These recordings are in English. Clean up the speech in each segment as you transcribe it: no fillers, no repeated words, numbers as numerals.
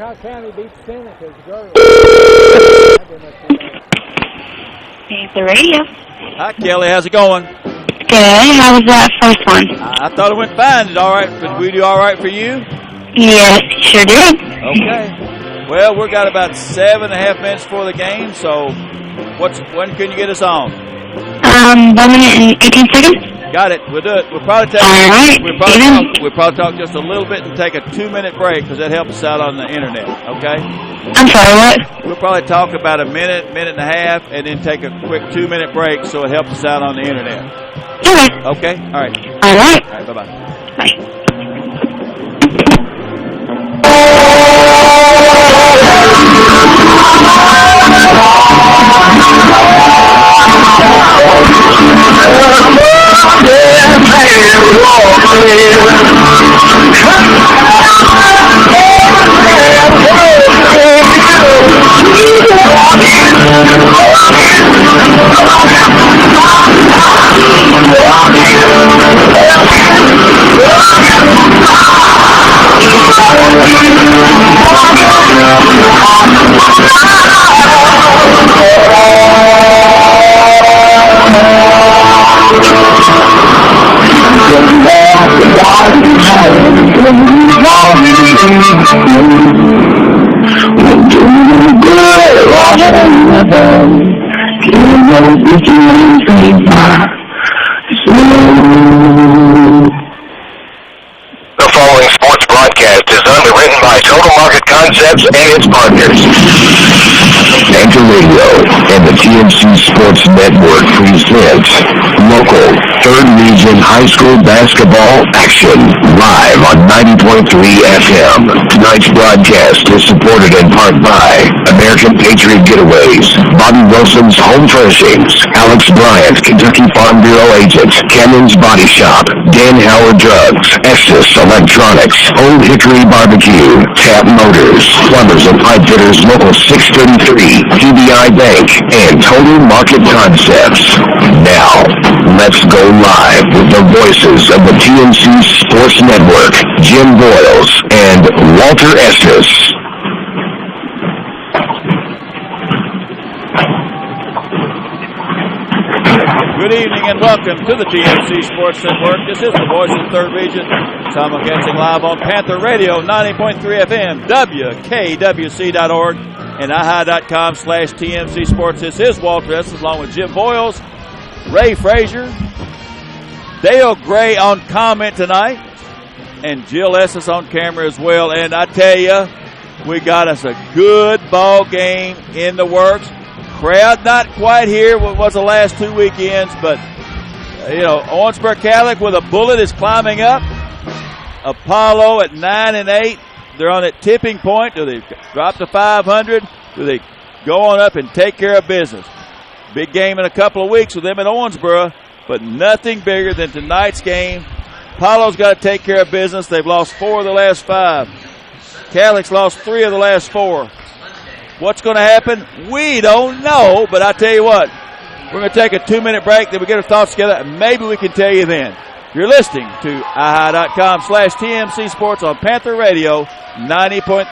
Hancock County beats Seneca's girls. The radio. Hi, Kelly. How's it going? Good. How was that first one? I thought it went fine. Did all right? Did we do all right for you? Yes, sure did. Okay. Well, we've got about 7.5 minutes for the game. So, when can you get us on? 1 minute and 18 seconds. Got it. We'll do it. We'll probably take. All right. We'll probably talk just a little bit and take a 2-minute break because that helps us out on the internet. Okay. I'm sorry. What? We'll probably talk about a minute, minute and a half, and then take a quick 2-minute break so it helps us out on the internet. Okay. Okay. All right. All right. All right. Bye-bye. Bye. The following sports broadcast is underwritten by Total Market Concepts and its partners. Anchor Radio and the TMC Sports Network present local 3rd Region High School basketball action live on 90.3 FM. Tonight's broadcast is supported in part by American Patriot Getaways, Bobby Wilson's Home Furnishings, Alex Bryant, Kentucky Farm Bureau Agent, Cannon's Body Shop, Dan Howard Drugs, Estes Electronics, Old Hickory Barbecue, Tap Motors, Plumbers and Pipe Fitters Local 633, PBI Bank, and Total Market Concepts. Now, let's go live with the voices of the TNC Sports Network, Jim Boyles and Walter Estes. Good evening and welcome to the TMC Sports Network. This is the voice of the 3rd Region. Simulcasting live on Panther Radio, 90.3 FM, WKWC.org, and iHigh.com/TMC Sports. This is Walter Estes along with Jim Boyles, Ray Frazier, Dale Gray on comment tonight, and Jill Estes on camera as well. And I tell you, we got us a good ball game in the works. Crowd not quite here what was the last 2 weekends, but Owensboro Catholic with a bullet is climbing up. Apollo at 9-8, they're on that tipping point. Do they drop to 500? Do they go on up and take care of business? Big game in a couple of weeks with them at Owensboro, but nothing bigger than tonight's game. Apollo's got to take care of business. They've lost 4 of the last 5. Catholic's lost 3 of the last 4. What's going to happen? We don't know, but I tell you what, we're going to take a 2-minute break, then we get our thoughts together, and maybe we can tell you then. You're listening to iHigh.com/TMC Sports on Panther Radio, 90.3.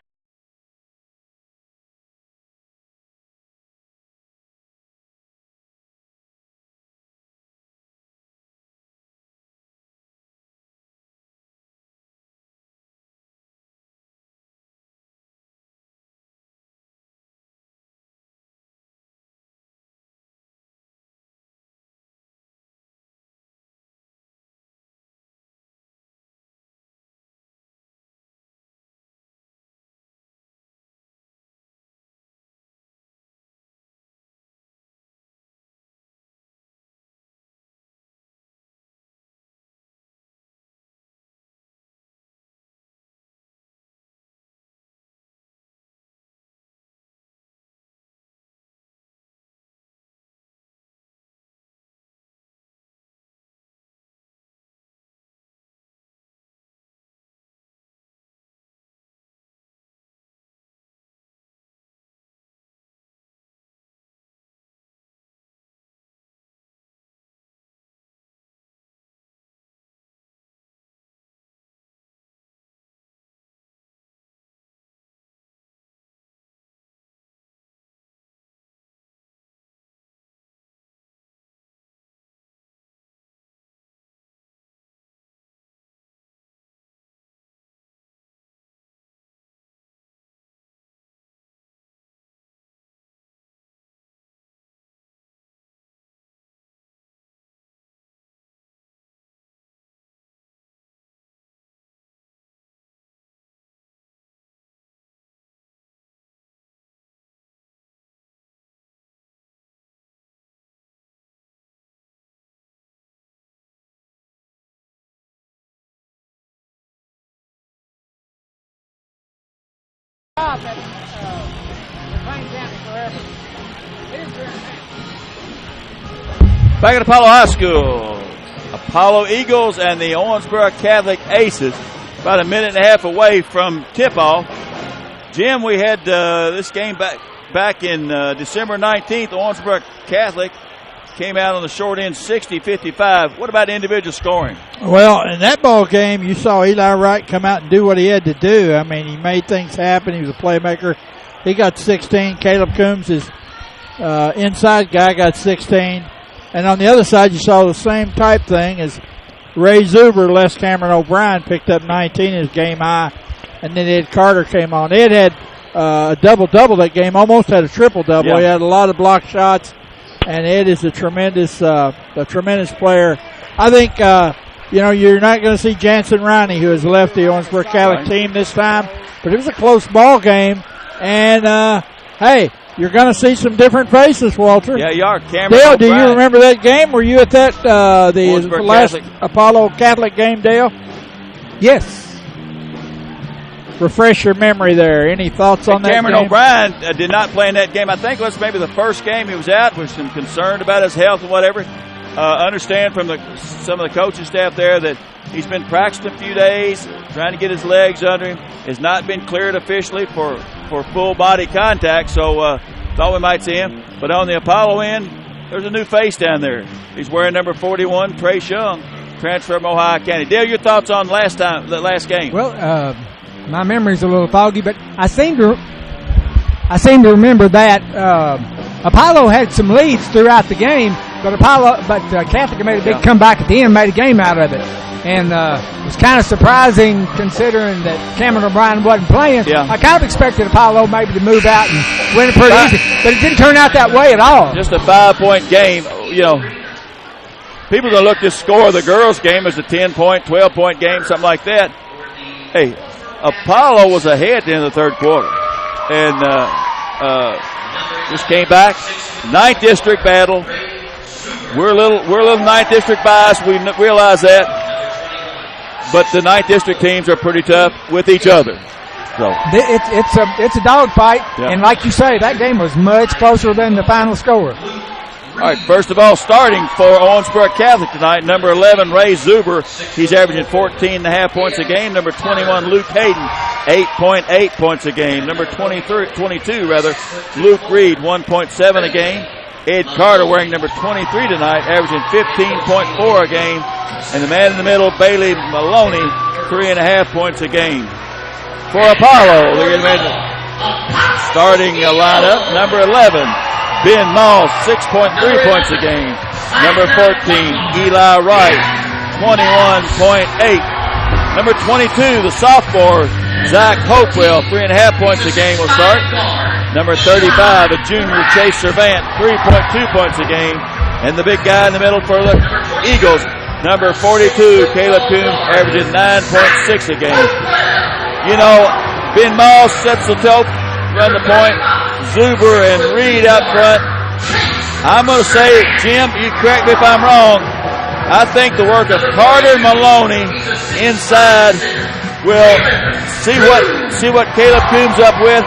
job at playing Canton forever. Here's your Back at Apollo High School, Apollo Eagles and the Owensboro Catholic Aces, about a minute and a half away from tip-off. Jim, we had this game back in December 19th. Owensboro Catholic came out on the short end 60-55. What about individual scoring? Well, in that ball game, you saw Eli Wright come out and do what he had to do. I mean, he made things happen. He was a playmaker. He got 16. Caleb Coombs, his inside guy, got 16. And on the other side, you saw the same type thing as Ray Zuber, Les Cameron O'Brien, picked up 19 in his game high. And then Ed Carter came on. Ed had a double-double that game, almost had a triple-double. Yeah. He had a lot of block shots. And Ed is a tremendous player. I think, you're not going to see Jansen Riney, who has left the Owensboro Catholic team this time. But it was a close ball game. And, hey, you're going to see some different faces, Walter. Yeah, you are. Cameron Dale, O'Brien. do you remember that game? Were you at that the Owensboro last Catholic. Apollo Catholic game, Dale? Yes. Refresh your memory there. Any thoughts on that Cameron game? O'Brien did not play in that game. I think it was maybe the first game he was out, was some concerned about his health and whatever. Understand from some of the coaching staff there that he's been practicing a few days, trying to get his legs under him. Has not been cleared officially for full body contact, so thought we might see him. But on the Apollo end, there's a new face down there. He's wearing number 41, Trace Young, transfer from Ohio County. Dale, your thoughts on the last game? Well, my memory's a little foggy, but I seem to remember that Apollo had some leads throughout the game, but Catholic made a big comeback at the end, made a game out of it, and it was kind of surprising considering that Cameron O'Brien wasn't playing. Yeah. I kind of expected Apollo maybe to move out and win it pretty easy, but it didn't turn out that way at all. Just a 5-point game. People are going to look to score the girls' game as a 10-point, 12-point game, something like that. Hey, Apollo was ahead at the end of the third quarter, and just came back. 9th district battle. We're a little 9th district biased. We realize that, but the 9th district teams are pretty tough with each other. So It's a dogfight, and like you say, that game was much closer than the final score. All right, first of all, starting for Owensboro Catholic tonight, number 11, Ray Zuber. He's averaging 14.5 points a game. Number 21, Luke Hayden, 8.8 points a game. Number 22, Luke Reed, 1.7 a game. Ed Carter wearing number 23 tonight, averaging 15.4 a game. And the man in the middle, Bailey Maloney, 3.5 points a game. For Apollo, they're going to starting lineup, number 11. Ben Moss, 6.3 points a game. Number 14, Eli Wright, 21.8. Number 22, the sophomore, Zach Hopewell, 3.5 points a game will start. Number 35, a junior, Chase Servant, 3.2 points a game. And the big guy in the middle for the Eagles, number 42, Caleb Coombs, averaging 9.6 a game. Ben Moss sets the tone, run the point. Zuber and Reed up front. I'm going to say, Jim, you correct me if I'm wrong, I think the work of Carter and Maloney inside will see what Caleb Coombs up with,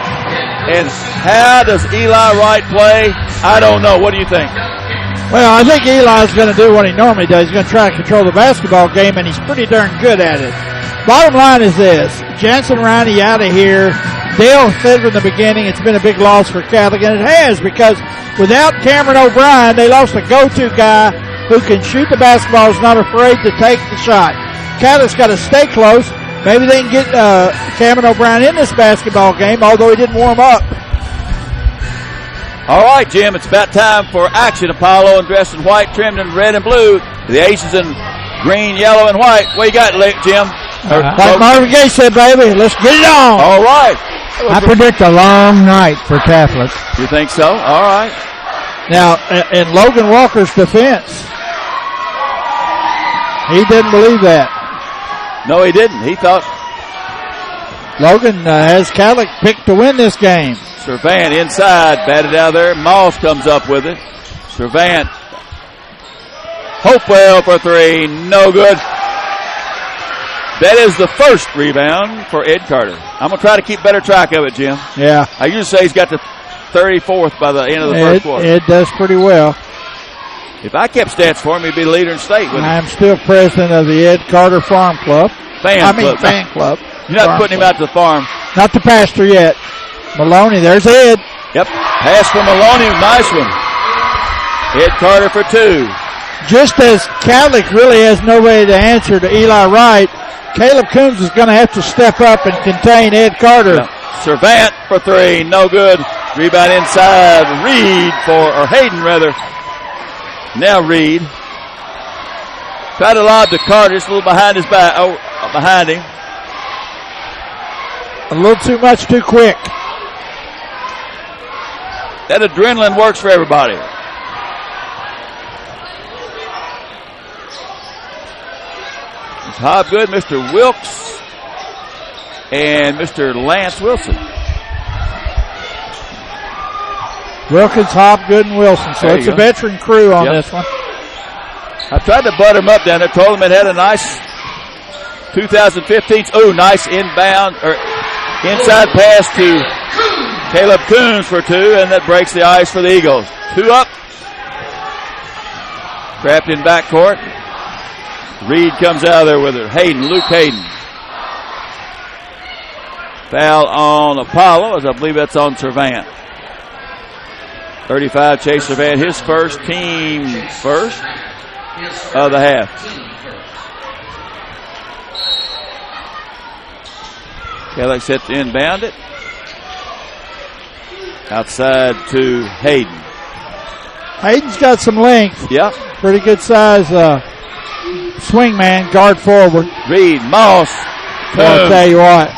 and how does Eli Wright play? I don't know. What do you think? Well, I think Eli's going to do what he normally does. He's going to try to control the basketball game, and he's pretty darn good at it. Bottom line is this. Jansen Riney out of here. Dale said from the beginning it's been a big loss for Catholic, and it has, because without Cameron O'Brien, they lost a go-to guy who can shoot the basketball, is not afraid to take the shot. Catholic's got to stay close. Maybe they can get Cameron O'Brien in this basketball game, although he didn't warm up. All right, Jim, it's about time for action. Apollo and dressed in white, trimmed in red and blue. The Aces in green, yellow, and white. What you got, Jim? Like Marvin Gaye said, baby, let's get it on. All right. I predict a long night for Catholic. You think so? All right. Now, in Logan Walker's defense, he didn't believe that. No, he didn't. He thought Logan has Catholic picked to win this game. Servant inside, batted out there. Moss comes up with it. Servant. Hopewell for three. No good. That is the first rebound for Ed Carter. I'm going to try to keep better track of it, Jim. Yeah. I usually say he's got the 34th by the end of the first quarter. Ed does pretty well. If I kept stats for him, he'd be the leader in state. I'm still president of the Ed Carter Farm Club. Fan club. You're not putting him out to the farm. Not the pastor yet. Maloney, there's Ed. Yep. Pass from Maloney. Nice one. Ed Carter for 2. Just as Catholic really has no way to answer to Eli Wright, Caleb Coombs is going to have to step up and contain Ed Carter. Yep. Servant for 3. No good. Rebound inside. Hayden rather. Now Reed. Tried to lob to Carter, just a little behind his back. Oh, behind him. A little too much, too quick. That adrenaline works for everybody. It's Hobgood, Mr. Wilkes, and Mr. Lance Wilson. Wilkins, Hobgood, and Wilson. So it's a veteran crew on this one. I tried to butter him up down there. Told him it had a nice 2015. Oh, nice inbound or inside pass to Caleb Coombs for 2, and that breaks the ice for the Eagles. 2 up. Trapped in backcourt. Reed comes out of there with it. Luke Hayden. Foul on Apollo, as I believe that's on Servant. 35, Chase Servant, his first, team first of the half. Kelly set to inbound it. Outside to Hayden. Hayden's got some length. Yep. Pretty good size swing man, guard forward. Reed, Moss. I'll tell you what.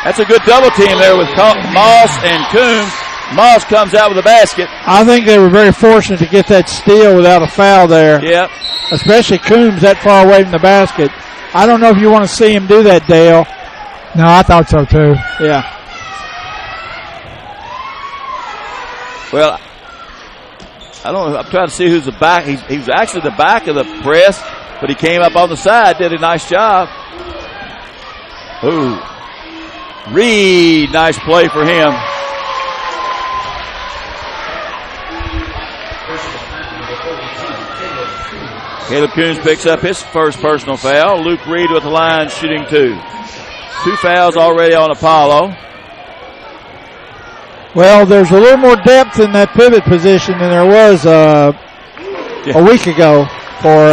That's a good double team there with Moss and Coombs. Moss comes out with a basket. I think they were very fortunate to get that steal without a foul there. Yep. Especially Coombs that far away from the basket. I don't know if you want to see him do that, Dale. No, I thought so too. Yeah. Well, I don't know. I'm trying to see who's the back. He was actually the back of the press, but he came up on the side, did a nice job. Ooh. Reed, nice play for him. Caleb Coombs picks up his first personal foul. Luke Reed with the line, shooting 2. 2 fouls already on Apollo. Well, there's a little more depth in that pivot position than there was a week ago for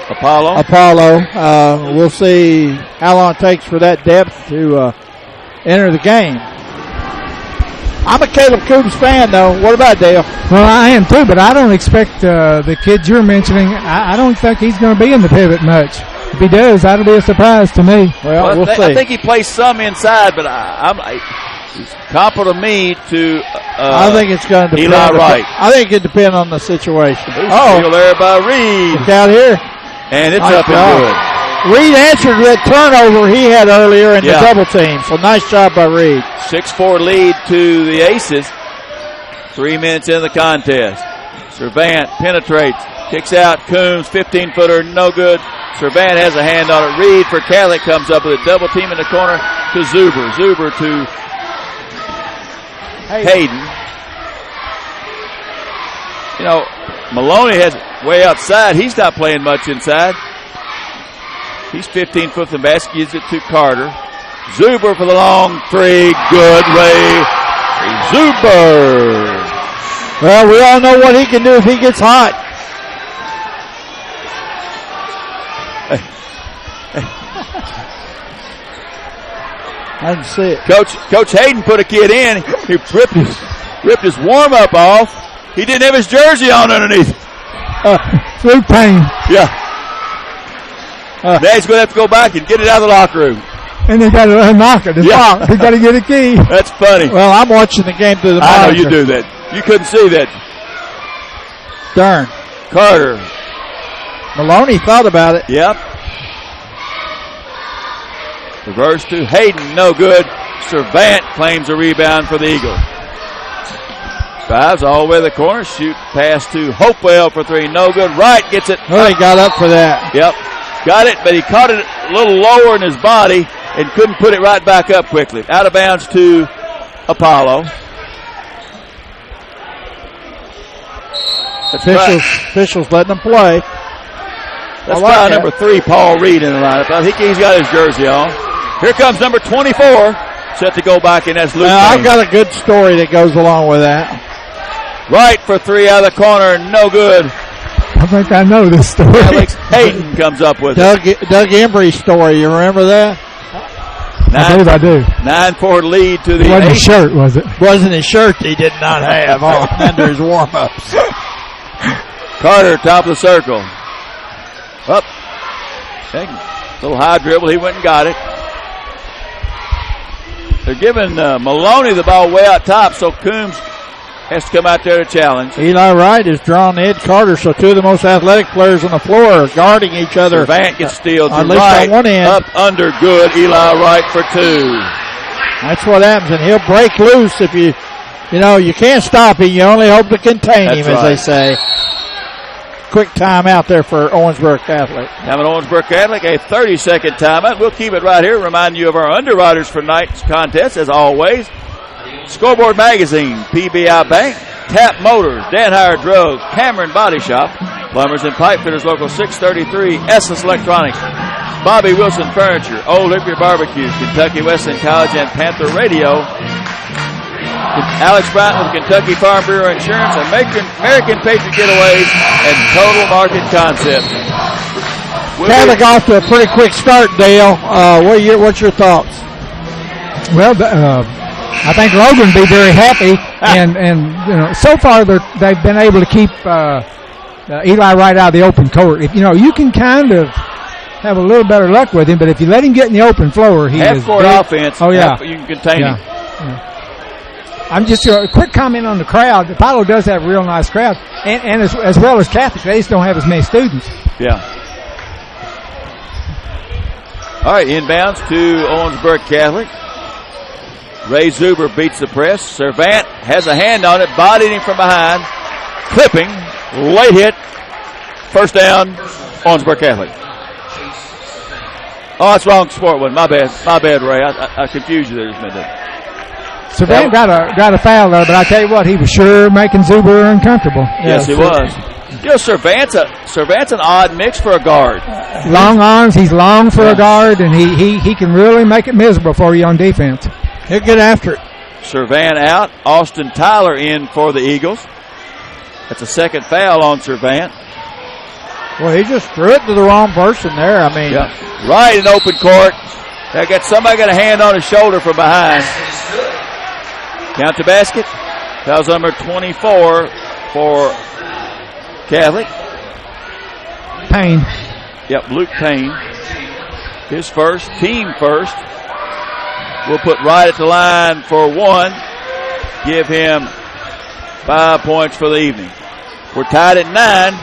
Apollo. We'll see how long it takes for that depth to enter the game. I'm a Caleb Coombs fan, though. What about Dale? Well, I am too, but I don't expect the kid you're mentioning. I don't think he's going to be in the pivot much. If he does, that'll be a surprise to me. Well, we'll see. I think he plays some inside, but he's comparable to me to I think it's going to depend. Eli Wright. I think it depends on the situation. Steal there by Reed. Look out here. And it's up and good. Reed answered that turnover he had earlier in the double team. So nice job by Reed. 6-4 lead to the Aces. 3 minutes in the contest. Servant penetrates. Kicks out. Coombs, 15-footer, no good. Servant has a hand on it. Reed for Catholic comes up with a double team in the corner to Zuber. Zuber to Hayden. You know, Maloney has way outside. He's not playing much inside. He's 15 foot from the basket. Gives it to Carter. Zuber for the long 3. Good. Ray Zuber. Well, we all know what he can do if he gets hot. I didn't see it. Coach Hayden put a kid in. He ripped his warm-up off. He didn't have his jersey on underneath. Through pain. Yeah. Now he's going to have to go back and get it out of the locker room. And they got to unlock it. They got to get a key. That's funny. Well, I'm watching the game through the monitor. I know you do that. You couldn't see that. Darn. Carter. Maloney thought about it. Yep. Reverse to Hayden. No good. Servant claims a rebound for the Eagles. Drives all the way to the corner. Shoot pass to Hopewell for 3. No good. Wright gets it. Well, he got up for that. Yep. got it, but he caught it a little lower in his body and couldn't put it right back up quickly. Out of bounds to Apollo. Officials letting them play. Let's try number 3, Paul Reed, in the lineup. I think he's got his jersey on. Here comes number 24, set to go back, and that's Luke. Now, I've got a good story that goes along with that. Right for 3 out of the corner, no good. I think I know this story. Alex Hayton comes up with it. Doug Embry's story, you remember that? I do. 9-4 lead to the It wasn't his shirt, was it? Wasn't his shirt he did not have on under his warm-ups. Carter, top of the circle. Up. Little high dribble. He went and got it. They're giving Maloney the ball way out top, so Coombs has to come out there to challenge. Eli Wright is drawn Ed Carter, so two of the most athletic players on the floor are guarding each other. Servant gets steal to at least right, on one end. up under, good. Eli Wright for 2. That's what happens, and he'll break loose if you can't stop him. You only hope to contain him, as they say. Quick timeout there for Owensboro Catholic. Having Owensboro Catholic a 30-second timeout. We'll keep it right here. Remind you of our underwriters for tonight's contest, as always. Scoreboard Magazine, PBI Bank, Tap Motors, Danhire Drugs, Cameron Body Shop, Plumbers and Pipe Fitters Local 633, Essence Electronics, Bobby Wilson Furniture, Old Hickory Barbecue, Kentucky Wesleyan College, and Panther Radio. Alex Bryant with Kentucky Farm Bureau Insurance, American Patriot Getaways, and Total Market Concepts. Catholic off to a pretty quick start, Dale. What's your thoughts? Well, I think Logan will be very happy, and so far they've been able to keep Eli Wright out of the open court. If you can kind of have a little better luck with him, but if you let him get in the open floor, he is half-court offense. Oh yeah, you can contain him. Yeah. I'm just a quick comment on the crowd. Apollo does have a real nice crowd, and as well as Catholic, they just don't have as many students. Yeah. All right, inbounds to Owensboro Catholic. Ray Zuber beats the press. Servant has a hand on it, bodied him from behind. Clipping, late hit. First down, Owensboro Catholic. Oh, that's wrong sport one. My bad, Ray. I confused you there just a minute. Servant got a foul there, but I tell you what, he was sure making Zuber uncomfortable. Yes, he was. Servant's an odd mix for a guard. Long arms, he's long for a guard, and he can really make it miserable for you on defense. He'll get after it. Servant out. Austin Tyler in for the Eagles. That's a second foul on Servant. Well, he just threw it to the wrong person there. I mean, right in open court. Somebody got a hand on his shoulder from behind. Count the basket. Foul's number 24 for Catholic. Payne. Yep, Luke Payne. His first, team first. We'll put Wright at the line for 1. Give him 5 points for the evening. We're tied at 9.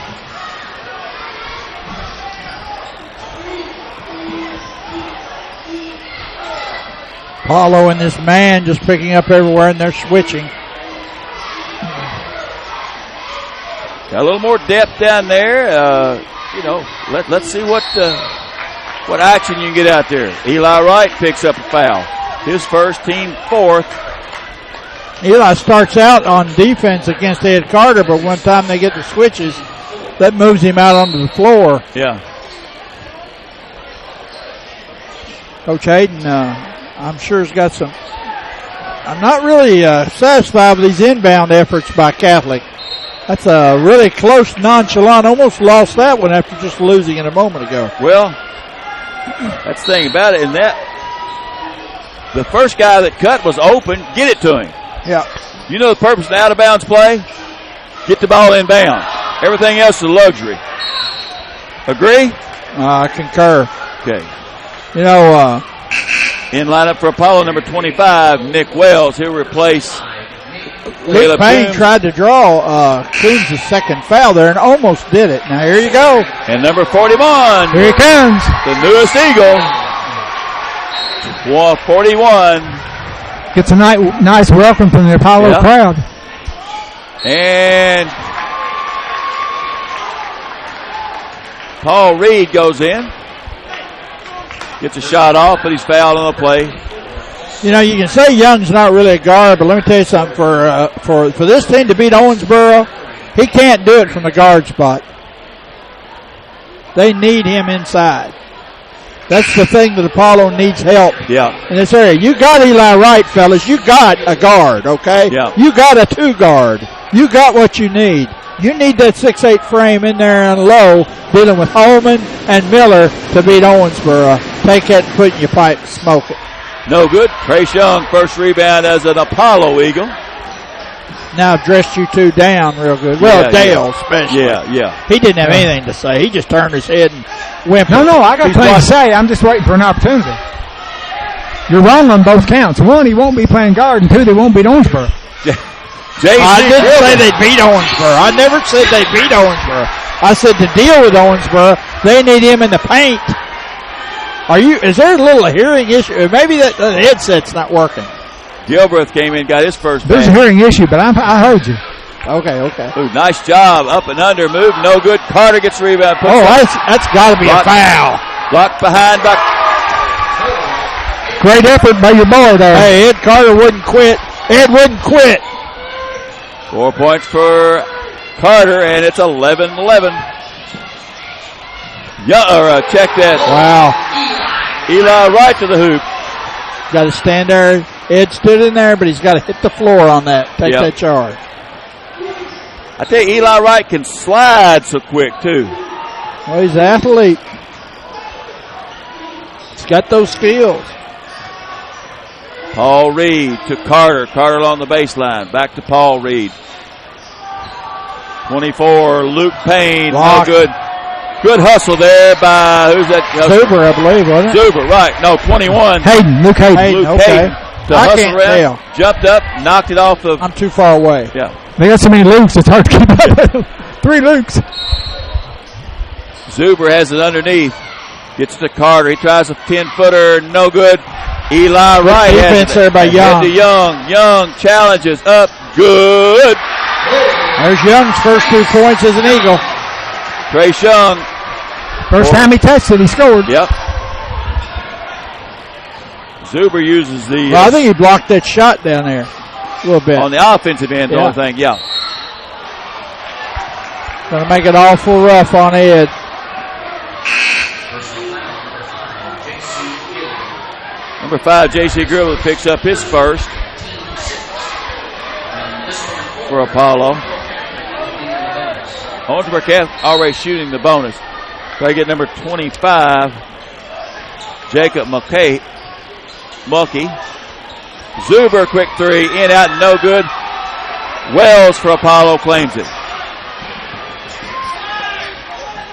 Apollo and this man just picking up everywhere, and they're switching. Got a little more depth down there. Let's see what action you can get out there. Eli Wright picks up a foul. His first, team fourth. Eli starts out on defense against Ed Carter, but one time they get the switches, that moves him out onto the floor. Yeah. Coach Hayden, I'm sure has got some. I'm not really satisfied with these inbound efforts by Catholic. That's a really close, nonchalant. Almost lost that one after just losing it a moment ago. Well, that's the thing about it. And the first guy that cut was open. Get it to him. Yeah. You know the purpose of the out-of-bounds play? Get the ball inbound. Everything else is a luxury. Agree? I concur. Okay. In lineup for Apollo, number 25, Nick Wells. He'll replace Luke Payne tried to draw Coombs' second foul there and almost did it. Now here you go. And number 41. Here he comes. The newest Eagle. 41. Gets a nice welcome from the Apollo crowd. And Paul Reed goes in. Gets a shot off, but he's fouled on the play. You know, you can say Young's not really a guard, but let me tell you something. For this team to beat Owensboro, he can't do it from the guard spot. They need him inside. That's the thing that Apollo needs help in this area. You got Eli Wright, fellas. You got a guard, okay? Yeah. You got a 2 guard. You got what you need. You need that 6'8" frame in there and low, dealing with Holman and Miller to beat Owensboro. Take that and put it in your pipe and smoke it. No good. Trace Young, first rebound as an Apollo Eagle. Now I've dressed you 2 down real good. Well, Dale especially. Yeah. He didn't have anything to say. He just turned his head and whimpered. No, I got plenty to say. I'm just waiting for an opportunity. You're wrong on both counts. 1, he won't be playing guard, and 2, they won't beat Owensboro. I didn't say they beat Owensboro. I never said they beat Owensboro. I said to deal with Owensboro, they need him in the paint. Is there a little hearing issue? Maybe the headset's not working. Gilbreth came in, got his first. There's a hearing issue, but I heard you. Okay. Ooh, nice job. Up and under, move, no good. Carter gets the rebound. That's got to be a foul. Blocked behind. Great effort by your boy there. Hey, Ed Carter wouldn't quit. Ed wouldn't quit. 4 points for Carter, and it's 11-11. Check that. Wow. Eli Wright to the hoop. Got to stand there. Ed stood in there, but he's got to hit the floor on that. Take that charge. I tell you, Eli Wright can slide so quick, too. Well, he's an athlete. He's got those skills. Paul Reed to Carter. Carter along the baseline. Back to Paul Reed. 24, Luke Payne. Block. No good. Good hustle there by, who's that? Zuber, I believe, wasn't it? Zuber, right. No, 21. Luke Hayden. Luke okay. Hayden. To hustle around. Jumped up, knocked it off of. I'm too far away. Yeah. They got so many Lukes, it's hard to keep up with them. 3 Lukes. Zuber has it underneath. Gets to Carter. He tries a 10-footer. No good. Eli Wright. Defense there by Young. To Young. Young challenges up. Good. There's Young's first 2 points as an Eagle. Trace Young. First time he touched it, he scored. Yep. Zuber uses the. Well, I think he blocked that shot down there a little bit. On the offensive end, the only thing, Going to make it awful rough on Ed. Number 5, J.C. Gribble picks up his first for Apollo. Owensboro already shooting the bonus. Try to get number 25, Jacob Mulkey. Zuber, quick 3, in, out, no good. Wells for Apollo claims it.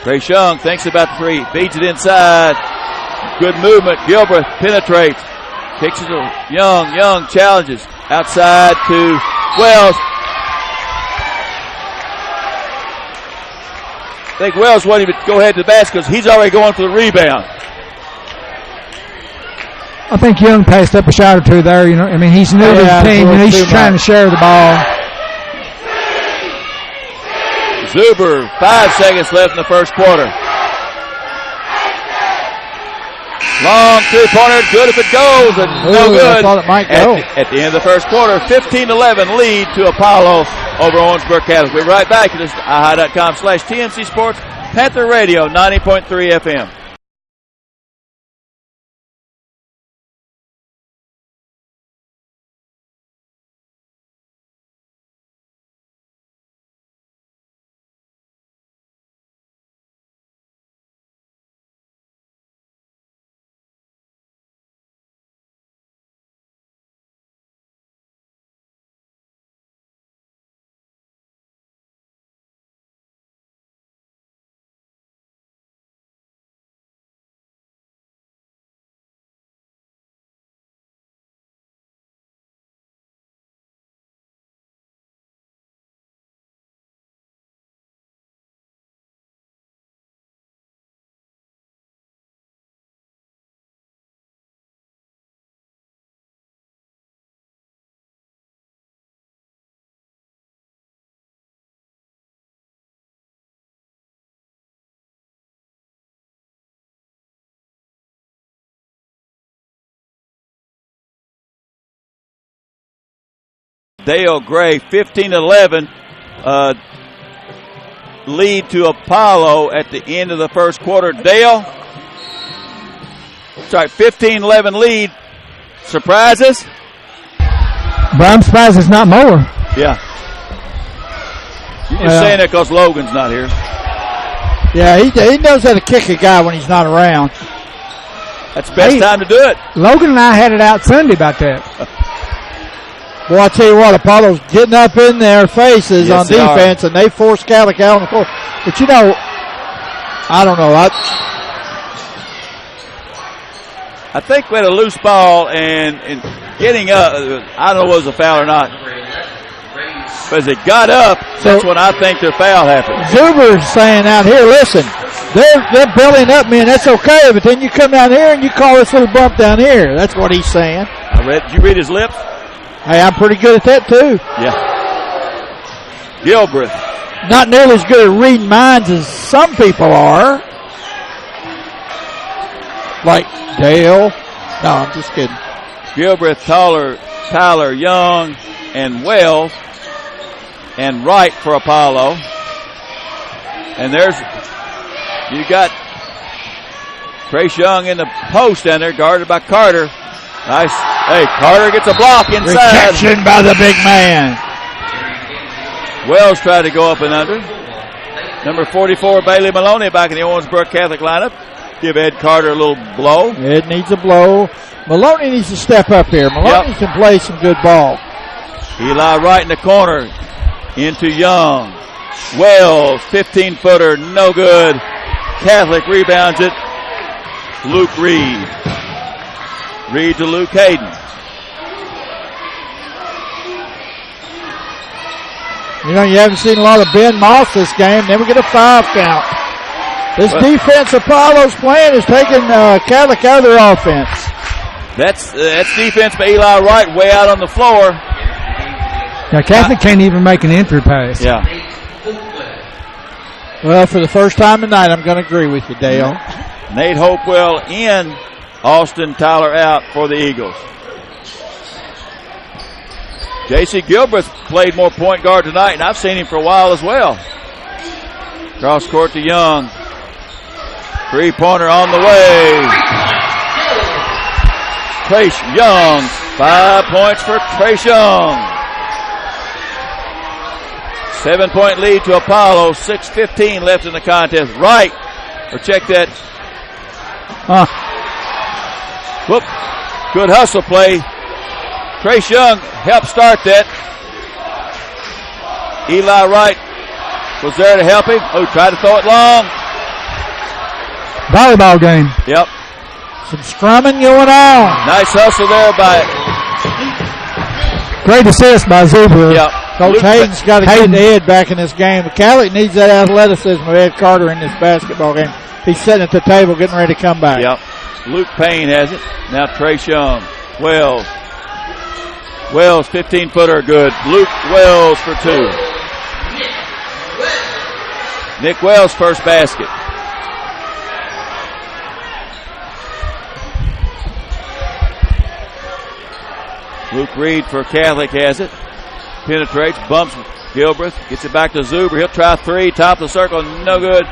Trace Young thinks about the 3, feeds it inside. Good movement. Gilbreth penetrates. Kicks it to Young. Young challenges. Outside to Wells. I think Wells won't even go ahead to the basket because he's already going for the rebound. I think Young passed up a shot or 2 there. You know, I mean, he's new to the team and he's trying to share the ball. Zuber, 5 seconds left in the first quarter. Long 3-pointer, good if it goes, and no good. I thought it might go. At the end of the first quarter, 15-11 lead to Apollo over Owensboro Catholic. We'll be right back to this iHigh.com/TNC Sports Panther Radio 90.3 FM. Dale Gray, 15-11 lead to Apollo at the end of the first quarter. Dale, sorry, 15-11 lead. Surprises? But I'm surprised it's not more. Yeah. You're just saying that because Logan's not here. Yeah, he knows how to kick a guy when he's not around. That's the best time to do it. Logan and I had it out Sunday about that. Well, I tell you what, Apollo's getting up in their faces on defense, and they force Catholic out on the floor. But, you know, I don't know. I think we had a loose ball, and getting up, I don't know if it was a foul or not. But as it got up, that's when I think the foul happened. Zuber's saying out here, listen, they're building up me, and that's okay, but then you come down here and you call this little bump down here. That's what he's saying. Did you read his lips? Hey, I'm pretty good at that, too. Yeah. Gilbreth. Not nearly as good at reading minds as some people are. Like Dale. No, I'm just kidding. Gilbreth, Tyler Young, and Wells. And Wright for Apollo. And you got Trace Young in the post down there, guarded by Carter. Nice. Hey, Carter gets a block inside. Rejection by the big man. Wells tried to go up and under. Number 44, Bailey Maloney, back in the Owensboro Catholic lineup. Give Ed Carter a little blow. Ed needs a blow. Maloney needs to step up here. Maloney can play some good ball. Eli Wright in the corner. Into Young. Wells, 15-footer, no good. Catholic rebounds it. Luke Reed. Reed to Luke Hayden. You know, you haven't seen a lot of Ben Moss this game. Then we get a 5 count. This defense Apollo's playing is taking Catholic out of their offense. That's defense by Eli Wright way out on the floor. Now, Catholic can't even make an entry pass. Yeah. Well, for the first time tonight, I'm going to agree with you, Dale. Nate Hopewell in. Austin Tyler out for the Eagles. J.C. Gilbreth played more point guard tonight, and I've seen him for a while as well. Cross court to Young. Three-pointer on the way. Trace Young. 5 points for Trace Young. 7-point lead to Apollo. 6:15 left in the contest. Right. Or check that. Whoop. Good hustle play. Trace Young helped start that. Eli Wright was there to help him. Oh, tried to throw it long. Volleyball game. Yep. Some strumming going on. Nice hustle there by. Great assist by Zuber. Yep. Coach Hayden's got to get Ed back in this game. Catholic needs that athleticism of Ed Carter in this basketball game. He's sitting at the table getting ready to come back. Yep. Luke Payne has it. Now Trace Young. Wells, 15-footer, good. Luke Wells for 2. Nick Wells' first basket. Luke Reed for Catholic has it. Penetrates, bumps Gilbreth, gets it back to Zuber. He'll try 3, top of the circle, no good.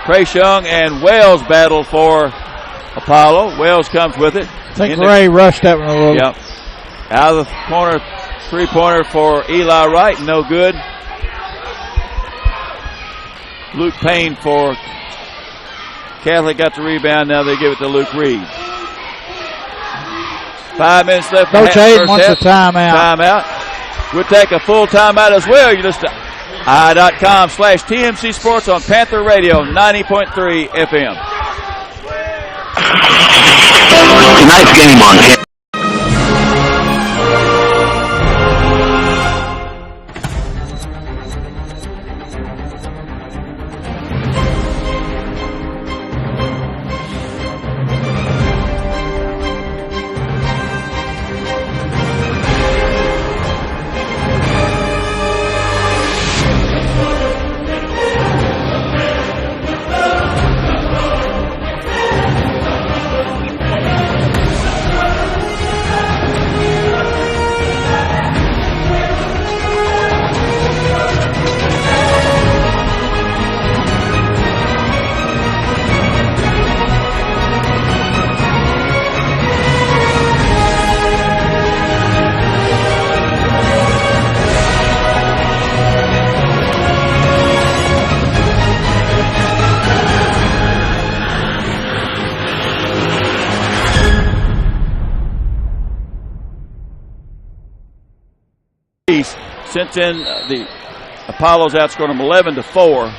Trace Young and Wells battle for Apollo. Wells comes with it. I think Ray rushed that one a little. Yep. Out of the corner, 3-pointer for Eli Wright, no good. Luke Payne for Catholic got the rebound. Now they give it to Luke Reed. 5 minutes left. Coach Hayden wants a timeout. Timeout. We'll take a full timeout as well. You listen to i.com/TMC Sports on Panther Radio 90.3 FM. Tonight's game on Since then, the Apollo's outscored them 11-4.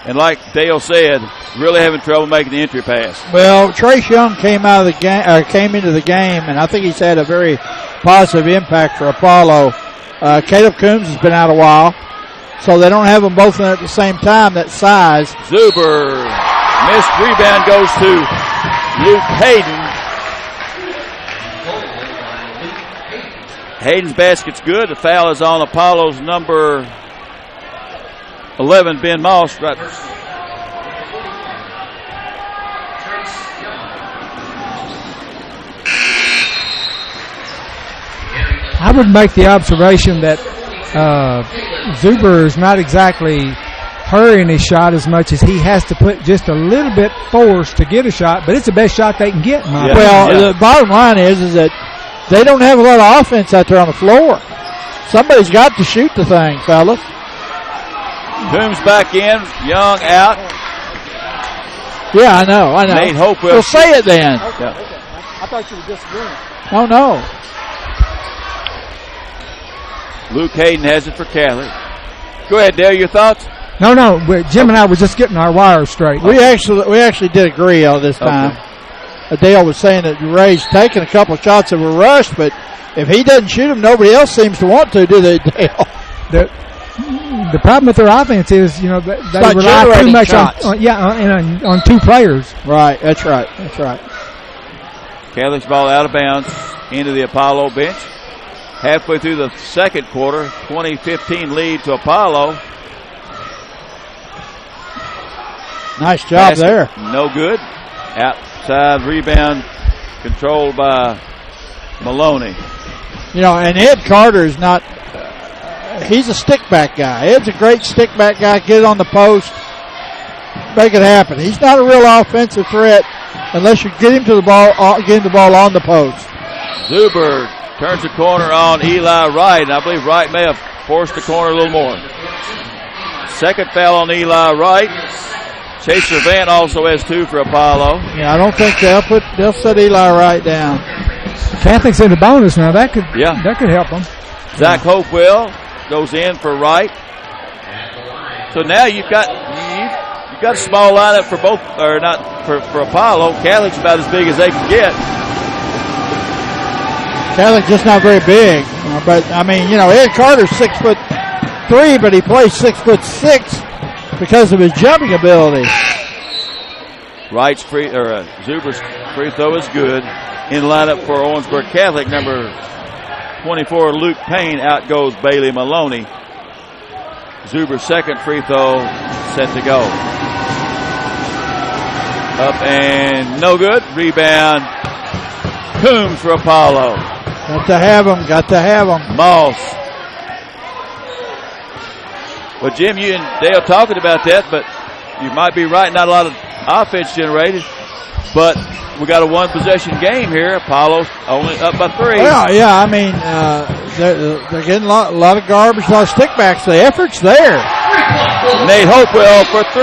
And like Dale said, really having trouble making the entry pass. Well, Trace Young came into the game, and I think he's had a very positive impact for Apollo. Caleb Coombs has been out a while, so they don't have them both in at the same time, that size. Zuber, missed rebound goes to Luke Hayden. Hayden's basket's good. The foul is on Apollo's number 11, Ben Moss. Right. I would make the observation that Zuber is not exactly hurrying his shot as much as he has to put just a little bit force to get a shot, but it's the best shot they can get. The bottom line is that they don't have a lot of offense out there on the floor. Somebody's got to shoot the thing, fellas. Coombs back in, Young out. Yeah, I know. Nate Hopewell. Well, say it then. Okay. I thought you were disagreeing. Oh, no. Luke Hayden has it for Catholic. Go ahead, Dale, your thoughts? No, Jim and I were just getting our wires straight. We actually did agree on this time. Okay. Dale was saying that Ray's taking a couple of shots that were rushed, but if he doesn't shoot them, nobody else seems to want to, do they, Dale? The problem with their offense is, they rely too much on two players. Right, that's right. Catholic's ball out of bounds into the Apollo bench. Halfway through the second quarter, 20-15 lead to Apollo. Nice job there. No good. Outside rebound controlled by Maloney. And Ed Carter is not he's a stick-back guy. Ed's a great stick-back guy. Get it on the post, make it happen. He's not a real offensive threat unless you get him to the ball, on the post. Zuber turns the corner on Eli Wright, and I believe Wright may have forced the corner a little more. Second foul on Eli Wright. Chaser Vant also has 2 for Apollo. Yeah, I don't think they'll set Eli Wright down. Catholic's in the bonus now. That could help them. Zach Hopewell goes in for Wright. So now you've got a small lineup for both, or not for Apollo. Catholic's about as big as they can get. Catholic's just not very big, but I mean, Ed Carter's 6'3", but he plays 6'6" because of his jumping ability. Wright's Zuber's free throw is good. In lineup for Owensboro Catholic, number 24, Luke Payne. Out goes Bailey Maloney. Zuber's second free throw set to go. Up and no good. Rebound. Coombs for Apollo. Got to have him. Moss. Well, Jim, you and Dale talking about that, but you might be right. Not a lot of offense generated, but we got a one-possession game here. Apollo's only up by 3. Yeah. I mean, they're getting a lot of garbage, a lot of stickbacks. The effort's there. Nate Hopewell for 3.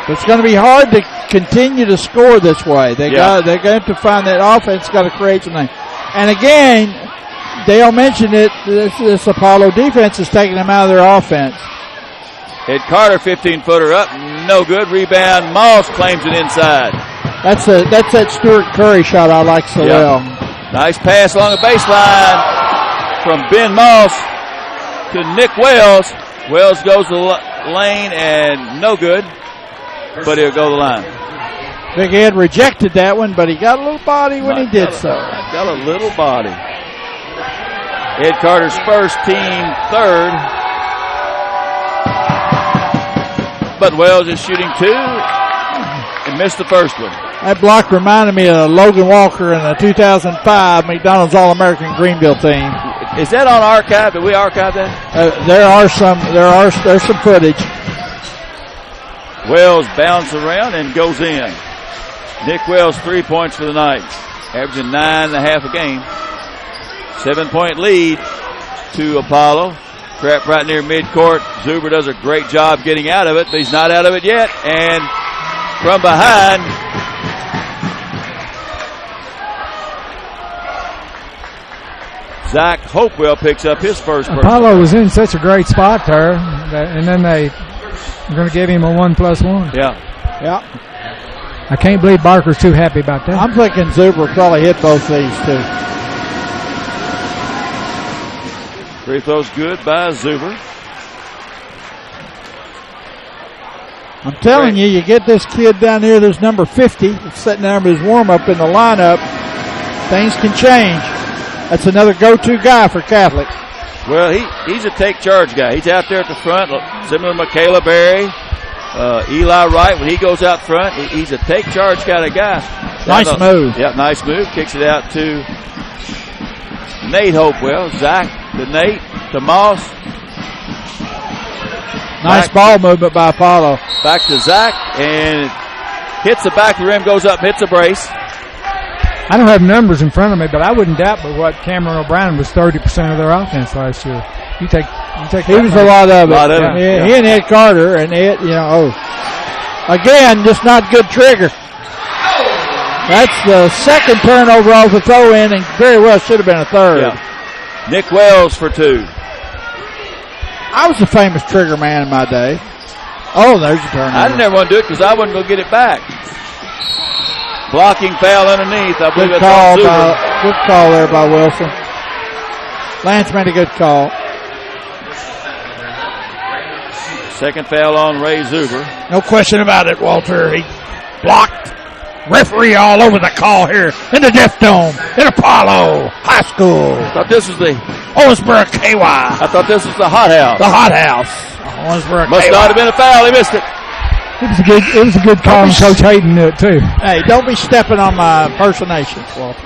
It's going to be hard to continue to score this way. They're going to have to find that offense. Got to create something. And again, Dale mentioned it. This Apollo defense is taking them out of their offense. Ed Carter, 15-footer up, no good. Rebound. Moss claims it inside. That's that Stuart Curry shot I like so well. Nice pass along the baseline from Ben Moss to Nick Wells. Wells goes to the lane and no good, but he'll go to the line. Big Ed rejected that one, but he got a little body when he did so. Got a little body. Ed Carter's first, team third. But Wells is shooting 2 and missed the first one. That block reminded me of Logan Walker in the 2005 McDonald's All-American Greenville team. Is that on archive? Did we archive that? There's some footage. Wells bounces around and goes in. Nick Wells 3 points for the night, averaging 9.5 a game. 7-point lead to Apollo. Trap right near midcourt. Zuber does a great job getting out of it, but he's not out of it yet. And from behind, Zach Hopewell picks up his first personal. Apollo was in such a great spot there, and then they're going to give him a 1+1. Yeah. I can't believe Barker's too happy about that. I'm thinking Zuber probably hit both these too. Free throw's good by Zuber. I'm telling you, you get this kid down here, there's number 50, sitting there with his warm-up in the lineup, things can change. That's another go-to guy for Catholic. Well, he's a take-charge guy. He's out there at the front, similar to Michaela Berry, Eli Wright. When he goes out front, he's a take-charge kind of guy. Nice move. Yeah, nice move. Kicks it out to Nate Hopewell. Zach to Nate to Moss. Nice ball movement by Apollo. Back to Zach, and hits the back of the rim, goes up, hits a brace. I don't have numbers in front of me, but I wouldn't doubt but what Cameron O'Brien was 30% of their offense last year. You take. He was a lot of it. Yeah. He and Ed Carter, and Ed, again, just not good trigger. That's the second turnover off the throw in, and very well should have been a third. Yeah. Nick Wells for 2. I was a famous trigger man in my day. Oh, there's a turnover. I didn't ever want to do it because I wasn't going to get it back. Blocking foul underneath. I believe good it's call on Zuber. good call there by Wilson. Lance made a good call. Second foul on Ray Zuber. No question about it, Walter. He blocked. Referee all over the call here in the Death Dome in Apollo High School. I thought this was the Owensboro KY. I thought this was the hot house. The hot house. Owensboro Must KY. not have been a foul. He missed it. It was a good call, and Coach Hayden knew it too. Hey, don't be stepping on my impersonations, Walter.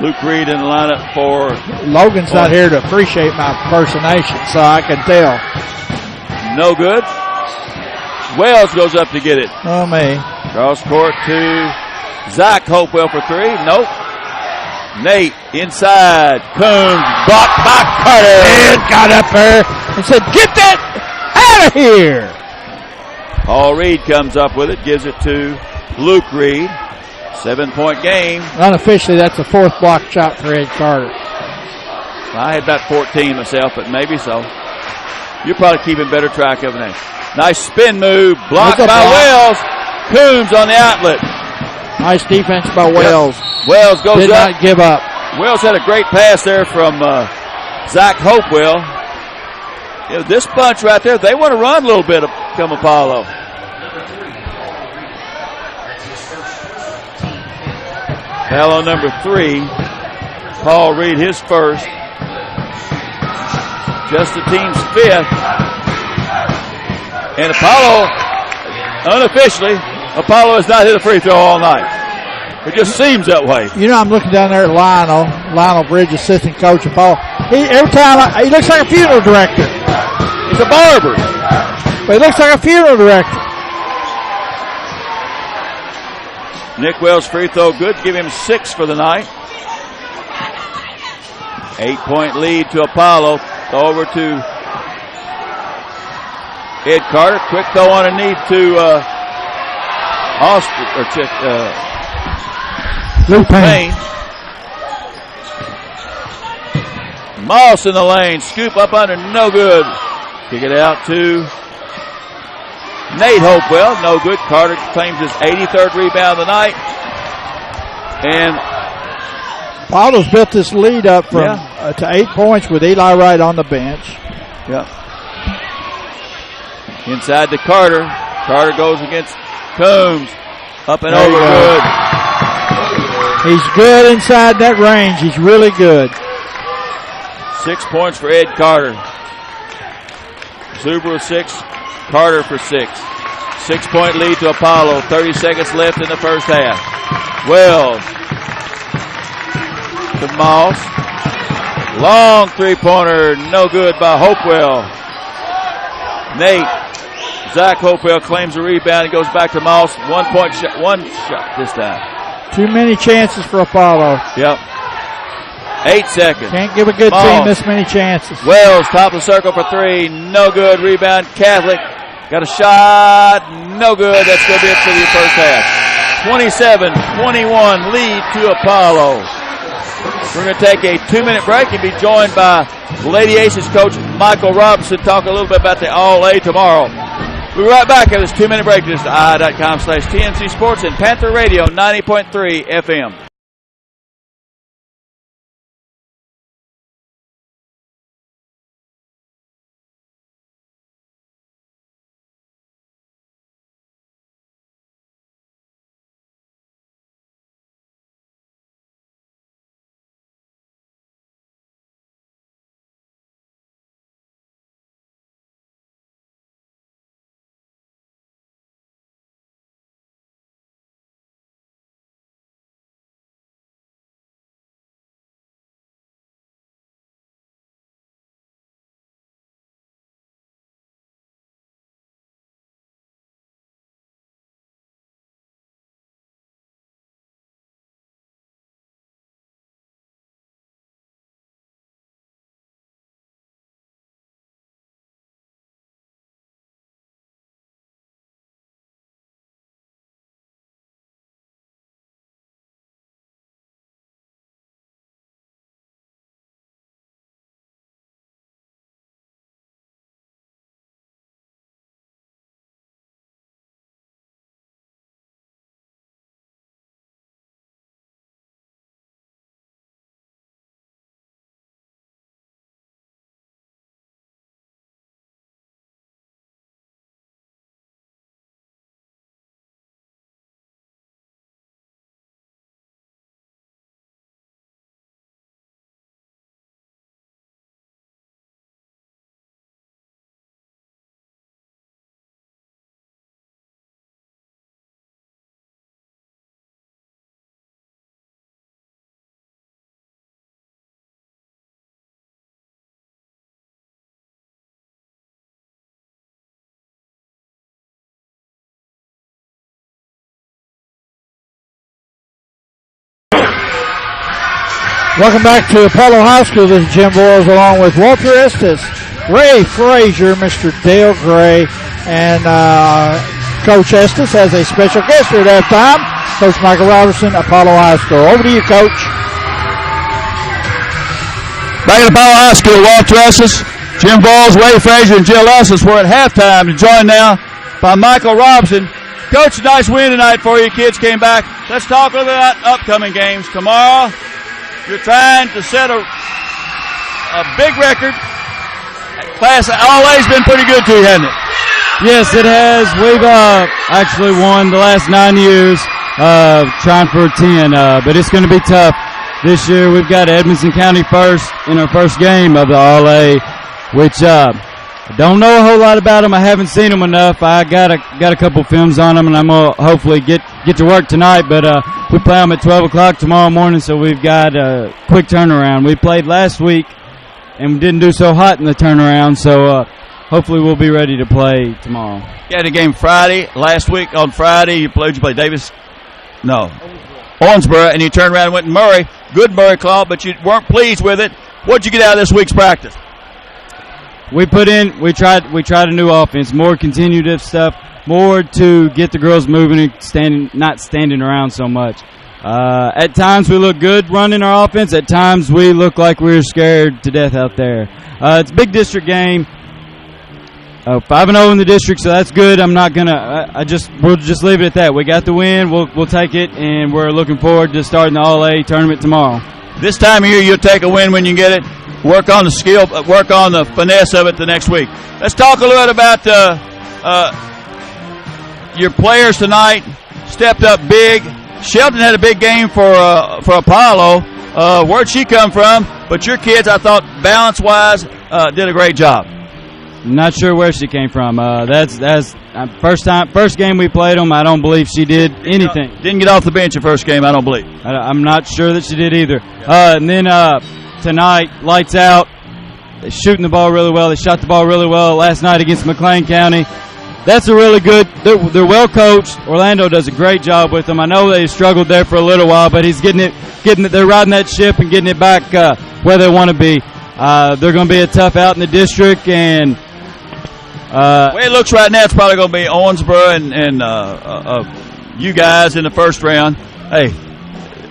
Luke Reed in the lineup for Logan's not here to appreciate my impersonation, so I can tell. no good. Wells goes up to get it. Oh, me. Cross court to Zach Hopewell for 3. Nope. Nate inside. Coons blocked by Carter. Ed got up there and said, "Get that out of here." Paul Reed comes up with it, gives it to Luke Reed. 7-point game. Unofficially, that's the fourth block shot for Ed Carter. I had about 14 myself, but maybe so. You're probably keeping better track of it now. Nice spin move, blocked by Wells. Coons on the outlet. Nice defense by Wells. Yep. Wells goes Did up. not give up. Wells had a great pass there from Zach Hopewell. This bunch right there, they want to run a little bit come Apollo. Foul on number 3. Paul Reed, his first. Just the team's 5th. And Apollo, unofficially, Apollo has not hit a free throw all night. It just seems that way. I'm looking down there at Lionel Bridge, assistant coach Apollo. Every time he looks like a funeral director. He's a barber. But he looks like a funeral director. Nick Wells free throw good. Give him 6 for the night. 8-point lead to Apollo. Over to Ed Carter. Quick throw underneath to Luke Payne. Moss in the lane. Scoop up under. No good. Kick it out to Nate Hopewell. No good. Carter claims his 83rd rebound of the night. And Apollo's built this lead up from to 8 points with Eli Wright on the bench. Yeah. Inside to Carter. Carter goes against Coombs. Up and over. Good. He's good inside that range. He's really good. 6 points for Ed Carter. Zuber 6. Carter for 6. 6-point lead to Apollo. 30 seconds left in the first half. Wells to Moss. Long three-pointer. No good by Hopewell. Nate. Zach Hopewell claims the rebound and goes back to Moss. 1 point shot. One shot this time. Too many chances for Apollo. Yep. 8 seconds. Can't give a good team this many chances. Wells, top of the circle for 3. No good. Rebound. Catholic. Got a shot. No good. That's going to be it for the first half. 27-21 lead to Apollo. We're going to take a 2-minute break and be joined by Lady Aces coach Michael Robinson, talk a little bit about the All-A tomorrow. We'll be right back at this 2-minute break. This is i.com/TMC Sports and Panther Radio 90.3 FM. Welcome back to Apollo High School. This is Jim Boyles along with Walter Estes, Ray Frazier, Mr. Dale Gray, and Coach Estes has a special guest here at halftime, Coach Michael Robertson, Apollo High School. Over to you, Coach. Back at Apollo High School, Walter Estes, Jim Boyles, Ray Frazier, and Jill Estes. We're at halftime, joined now by Michael Robinson. Coach, nice win tonight for you. Kids came back. Let's talk a little bit about upcoming games. Tomorrow, you're trying to set a big record. Class All-A's been pretty good to you, hasn't it? Yes, it has. We've actually won the last 9 years, trying for 10, but it's going to be tough. This year we've got Edmonson County first in our first game of the All-A, which I don't know a whole lot about them. I haven't seen them enough. I got a couple films on them, and I'm going to hopefully get to work tonight, but we play them at 12 o'clock tomorrow morning, so we've got a quick turnaround. We played last week and didn't do so hot in the turnaround, so hopefully we'll be ready to play tomorrow. You had a game Friday. Last week on Friday, you play Davis? No. Owensboro, and you turned around and went to Murray. Good Murray Claw, but you weren't pleased with it. What'd you get out of this week's practice? We tried a new offense, more continuative stuff, more to get the girls moving and not standing around so much. At times we look good running our offense. At times we look like we're scared to death out there. It's a big district game. 5-0 in the district, so that's good. We'll just leave it at that. We got the win. We'll take it, and we're looking forward to starting the All-A tournament tomorrow. This time of year, you'll take a win when you get it. Work on the skill, work on the finesse of it the next week. Let's talk a little bit about your players tonight. Stepped up big. Shelton had a big game for Apollo. Where'd she come from? But your kids, I thought, balance-wise, did a great job. Not sure where she came from. That's first game we played them. I don't believe she did anything. Didn't get off the bench the first game, I don't believe. I'm not sure that she did either. And then tonight, lights out. They're shooting the ball really well. They shot the ball really well last night against McLean County. That's a really good. They're well coached. Orlando does a great job with them. I know they struggled there for a little while, but he's getting it. They're riding that ship and getting it back where they want to be. They're going to be a tough out in the district, and the way it looks right now, it's probably going to be Owensboro and you guys in the first round. Hey,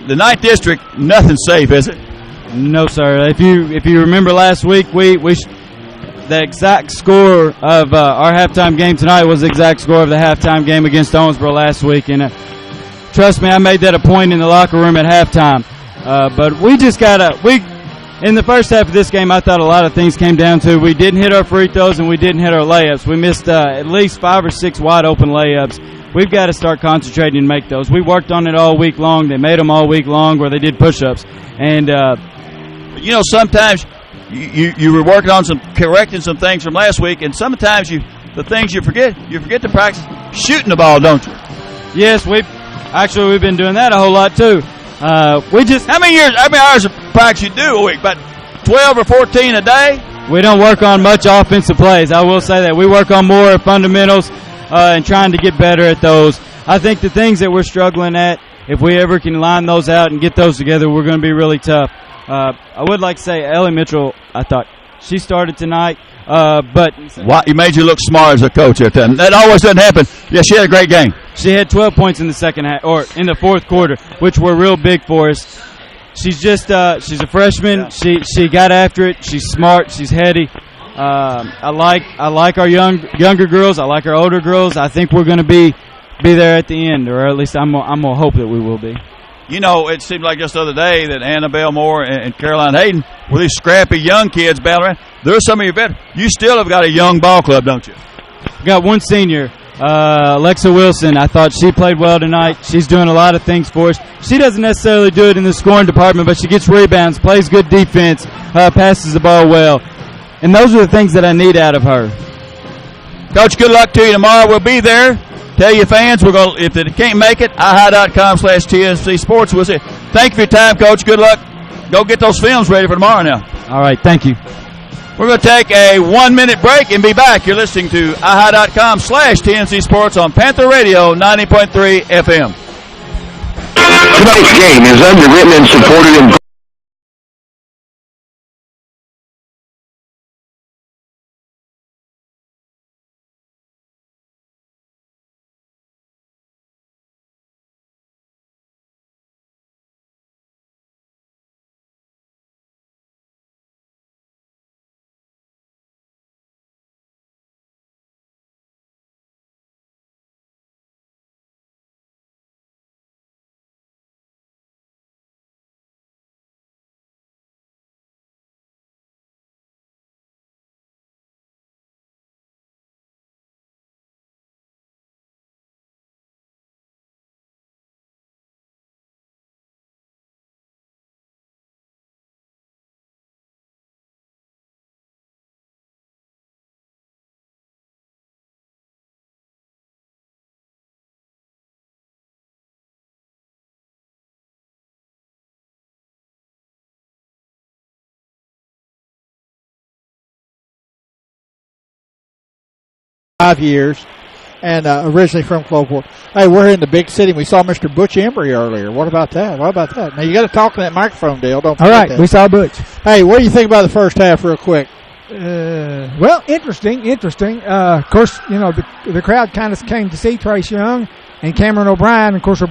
the 9th district, nothing's safe, is it? No, sir. If you remember last week, the exact score of our halftime game tonight was the exact score of the halftime game against Owensboro last week. And trust me, I made that a point in the locker room at halftime. But we just in the first half of this game, I thought a lot of things came down to we didn't hit our free throws and we didn't hit our layups. We missed at least 5 or 6 wide open layups. We've got to start concentrating and make those. We worked on it all week long. They made them all week long where they did push-ups. And, sometimes you were working on correcting some things from last week, and sometimes the things you forget to practice shooting the ball, don't you? Yes, we've been doing that a whole lot, too. How many hours of practice you do a week? About 12 or 14 a day? We don't work on much offensive plays. I will say that. We work on more fundamentals and trying to get better at those. I think the things that we're struggling at, if we ever can line those out and get those together, we're going to be really tough. I would like to say Ellie Mitchell, I thought she started tonight, but it made you look smart as a coach at that. That always doesn't happen. Yeah, she had a great game. She had 12 points in the second half, or in the fourth quarter, which were real big for us. She's just she's a freshman. Yeah. She got after it. She's smart. She's heady. I like our younger girls. I like our older girls. I think we're going to be there at the end, or at least I'm gonna hope that we will be. It seemed like just the other day that Annabelle Moore and Caroline Hayden were these scrappy young kids battling around. There's some of you better. You still have got a young ball club, don't you? Got one senior, Alexa Wilson. I thought she played well tonight. She's doing a lot of things for us. She doesn't necessarily do it in the scoring department, but she gets rebounds, plays good defense, passes the ball well. And those are the things that I need out of her. Coach, good luck to you tomorrow. We'll be there. Tell your fans, if they can't make it, ihigh.com/TNC Sports. We'll see. Thank you for your time, Coach. Good luck. Go get those films ready for tomorrow now. All right, thank you. We're going to take a 1-minute break and be back. You're listening to ihigh.com/TNC Sports on Panther Radio 90.3 FM. Tonight's game is underwritten and supported in years, and originally from Cloveport. Hey, we're in the big city. We saw Mr. Butch Embry earlier. What about that? Now, you got to talk to that microphone, Dale. Don't forget all right, that. we saw Butch. Hey, what do you think about the first half real quick? Well, interesting. Of course, the crowd kind of came to see Trace Young and Cameron O'Brien. Of course,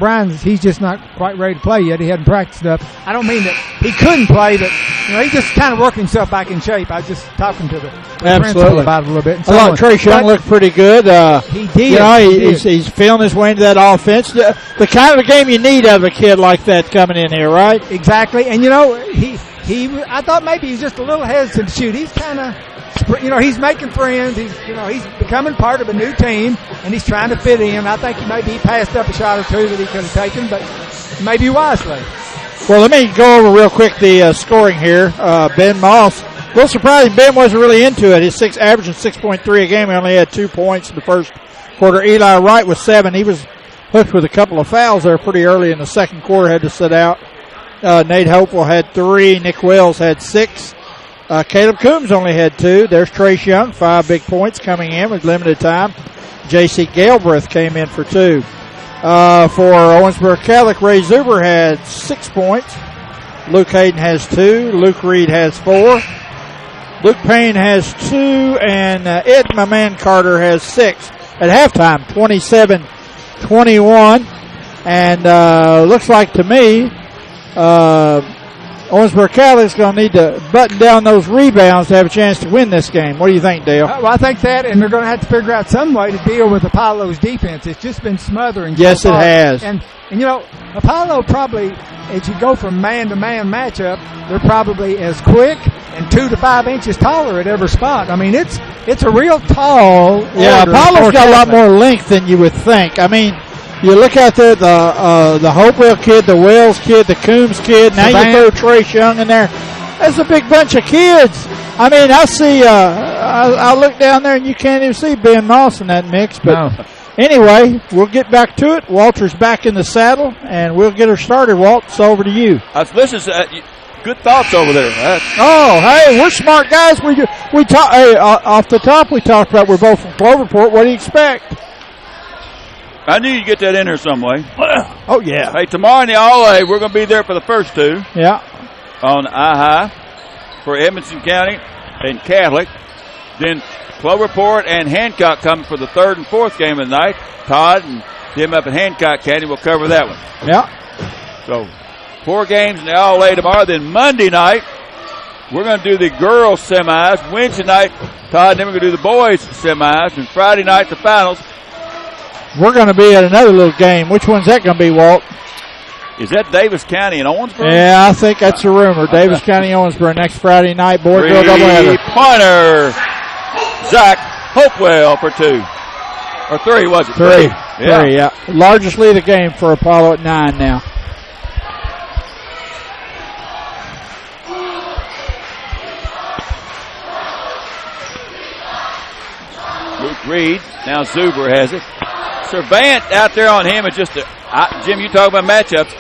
he's just not quite ready to play yet. He hadn't practiced enough. I don't mean that he couldn't play, but he's just kind of working himself back in shape. I was just talking to the principal about it a little bit. I thought Trace Young looked pretty good. He did. He's feeling his way into that offense. The kind of game you need out of a kid like that coming in here, right? Exactly. And I thought maybe he's just a little hesitant to shoot. He's kind of, he's making friends. He's becoming part of a new team, and he's trying to fit in. I think he passed up a shot or two that he could have taken, but maybe wisely. Well, let me go over real quick the scoring here. Ben Moss, a little surprising. Ben wasn't really into it. His averaging 6.3 a game. He only had 2 points in the first quarter. Eli Wright was 7. He was hooked with a couple of fouls there pretty early in the second quarter. Had to sit out. Nate Hopewell had 3. Nick Wells had 6. Caleb Coombs only had 2. There's Trace Young, 5 big points coming in with limited time. J.C. Galbraith came in for 2. For Owensboro Catholic, Ray Zuber had 6 points. Luke Hayden has 2. Luke Reed has 4. Luke Payne has 2. And Ed, my man Carter, has 6. At halftime, 27-21. And looks like to me Owensboro Catholic's going to need to button down those rebounds to have a chance to win this game. What do you think, Dale? Well, I think that, and they're going to have to figure out some way to deal with Apollo's defense. It's just been smothering. Yes, so it far. has. And Apollo probably, as you go from man-to-man matchup, they're probably as quick and 2 to 5 inches taller at every spot. I mean, it's a real tall. Yeah, order Apollo's for got a lot Catholic. more length than you would think. I mean, you look out there, the Hopewell kid, the Wells kid, the Coombs kid. Now you throw Trace Young in there. That's a big bunch of kids. I mean, I see. I look down there and you can't even see Ben Moss in that mix. But anyway, we'll get back to it. Walter's back in the saddle, and we'll get her started. Walt, it's over to you. Listen, good thoughts over there. Hey, we're smart guys. We talk. Hey, off the top, we talked about we're both from Cloverport. What do you expect? I knew you'd get that in there some way. Oh, yeah. Hey, tomorrow in the All-A, we're going to be there for the first two. Yeah. On I-High for Edmonson County and Catholic. Then Cloverport and Hancock coming for the third and fourth game of the night. Todd and them up in Hancock County will cover that one. Yeah. So 4 games in the All-A tomorrow. Then Monday night, we're going to do the girls semis. Wednesday night, Todd, and then we're going to do the boys semis. And Friday night, the finals. We're going to be at another little game. Which one's that going to be, Walt? Is that Davis County and Owensboro? Yeah, I think that's a rumor. Davis County, Owensboro next Friday night. Boy, girl doubleheader. Pointer. Zach Hopewell for 2. Or 3, was it? 3. Yeah. 3, yeah. Largest lead of the game for Apollo at 9 now. Luke Reed. Now Zuber has it. Servant out there on him is just Jim, you talk about matchups.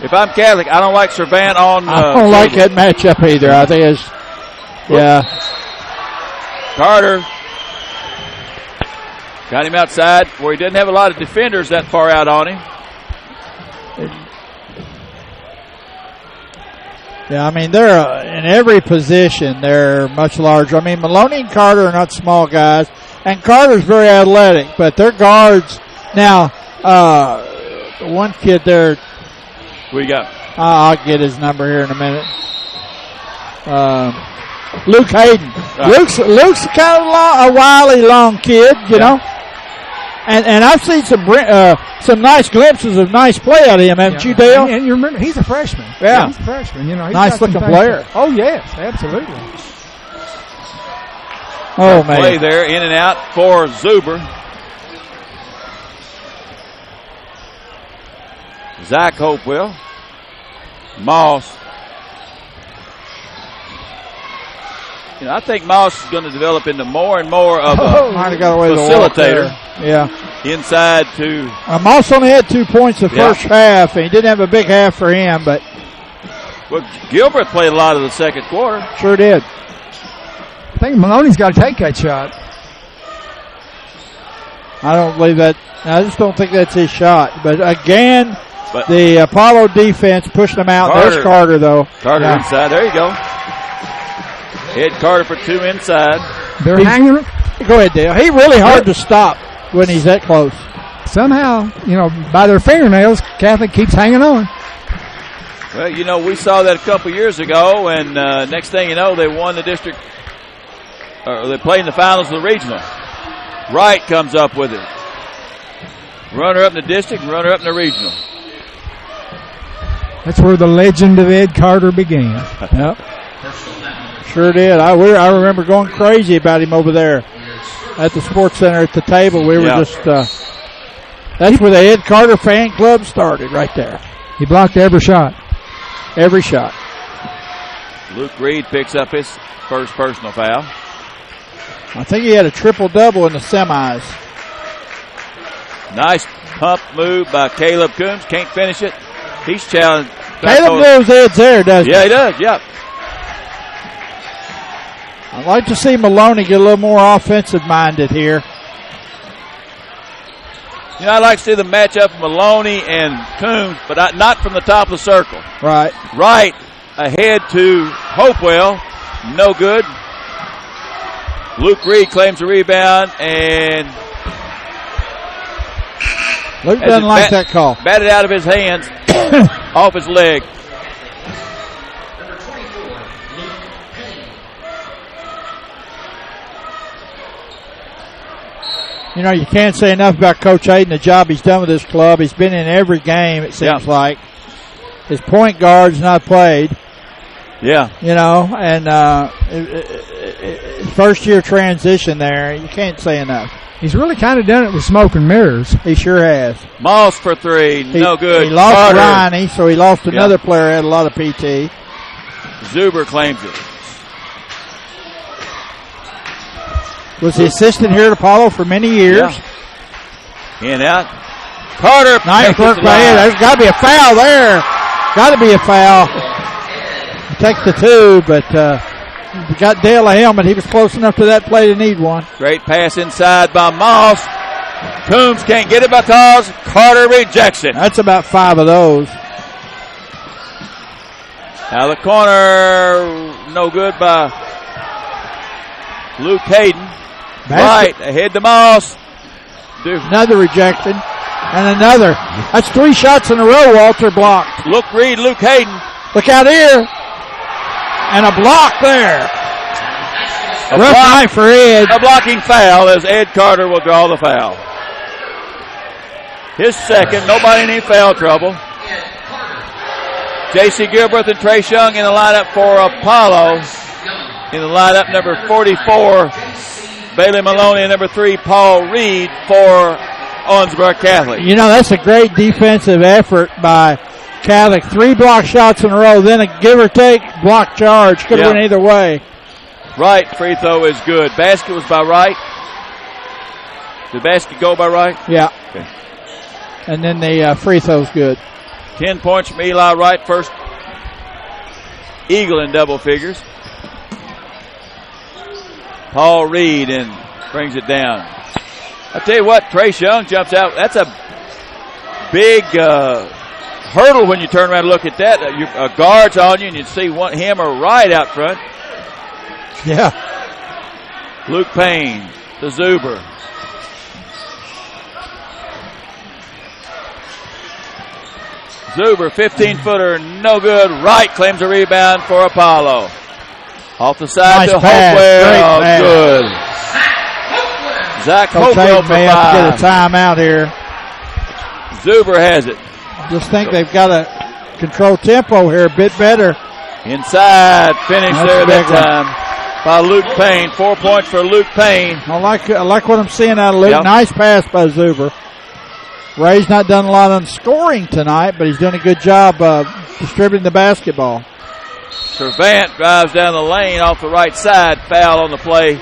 If I'm Catholic, I don't like Servant on. I don't like that matchup either. I think it's, yeah. Carter got him outside where he doesn't have a lot of defenders that far out on him. Yeah, I mean, they're in every position. They're much larger. I mean, Maloney and Carter are not small guys, and Carter's very athletic, but they're guards. Now, the one kid there. Who you got? I'll get his number here in a minute. Luke Hayden. Right. Luke's kind of a wily, long kid, you know. And I've seen some nice glimpses of nice play out of him, haven't you, Dale? And you remember, he's a freshman. Yeah. He's a freshman. You know, he's nice looking player. Oh, yes, absolutely. Oh, man. Play there, in and out for Zuber. Zach Hopewell. Moss. You know, I think Moss is going to develop into more and more of a facilitator. Yeah. Inside to. Moss only had 2 points the first half, and he didn't have a big half for him, but. Well, Gilbert played a lot of the second quarter. Sure did. I think Maloney's got to take that shot. I don't believe that. I just don't think that's his shot. But again, the Apollo defense pushed them out. There's Carter, though. Carter inside. There you go. Hit Carter for 2 inside. They're hanging. Go ahead, Dale. He's really hard to stop when he's that close. Somehow, you know, by their fingernails, Catholic keeps hanging on. Well, you know, we saw that a couple years ago, and next thing you know, they won the district, or they played in the finals of the regional. Wright comes up with it. Runner up in the district, runner up in the regional. That's where the legend of Ed Carter began. Yep. Sure did. I remember going crazy about him over there at the Sports Center at the table. We were just, that's where the Ed Carter fan club started, right there. He blocked every shot. Every shot. Luke Reed picks up his first personal foul. I think he had a triple-double in the semis. Nice pump move by Caleb Coombs. Can't finish it. He's challenged. Caleb knows Ed's there, doesn't he? Yeah, he does. Yep. I'd like to see Maloney get a little more offensive-minded here. You know, I'd like to see the matchup of Maloney and Coombs, but not from the top of the circle. Right. Right ahead to Hopewell. No good. Luke Reed claims a rebound, and Luke doesn't like that call. Batted out of his hands, off his leg. You know, you can't say enough about Coach Hayden, the job he's done with this club. He's been in every game, it seems like. His point guard's not played. Yeah. You know, and first-year transition there, you can't say enough. He's really kind of done it with smoke and mirrors. He sure has. Moss for three, no good. He lost Carter. Ronnie, so he lost another player, had a lot of PT. Zuber claims it. Was the assistant here at Apollo for many years. In out. Carter. Nice work by him. There's got to be a foul there. Got to be a foul. He takes the two, but we got Dale a helmet. He was close enough to that play to need one. Great pass inside by Moss. Coombs can't get it because Carter rejects it. That's about 5 of those. Out of the corner, no good by Luke Hayden. Right, ahead to Moss. Another rejection. And another. That's 3 shots in a row, Walter, blocked. Luke Hayden. Look out here. And a block there. Rough night for Ed. A blocking foul as Ed Carter will draw the foul. His second, nobody in any foul trouble. J.C. Gilbert and Trace Young in the lineup for Apollo. In the lineup, number 44, Bailey Maloney, and number 3, Paul Reed for Owensboro Catholic. You know, that's a great defensive effort by Catholic. 3 block shots in a row, then a give or take block charge. Could have went either way. Wright free throw is good. Basket was by Wright. Did basket go by Wright? Yeah. Okay. And then the free throw's good. 10 points from Eli Wright. First Eagle in double figures. Paul Reed and brings it down. I tell you what, Trace Young jumps out. That's a big hurdle when you turn around and look at that. A guard's on you, and you see him or Wright out front. Yeah. Luke Payne to Zuber. Zuber, 15-footer, no good. Wright claims a rebound for Apollo. Off the side to Hopewell. Good. Zach Hopewell for 5. May have to get a timeout here. Zuber has it. Just think they've got to control tempo here a bit better. Inside, finish there that time by Luke Payne. 4 points for Luke Payne. I like what I'm seeing out of Luke. Yep. Nice pass by Zuber. Ray's not done a lot on scoring tonight, but he's done a good job distributing the basketball. Servant drives down the lane off the right side. Foul on the play.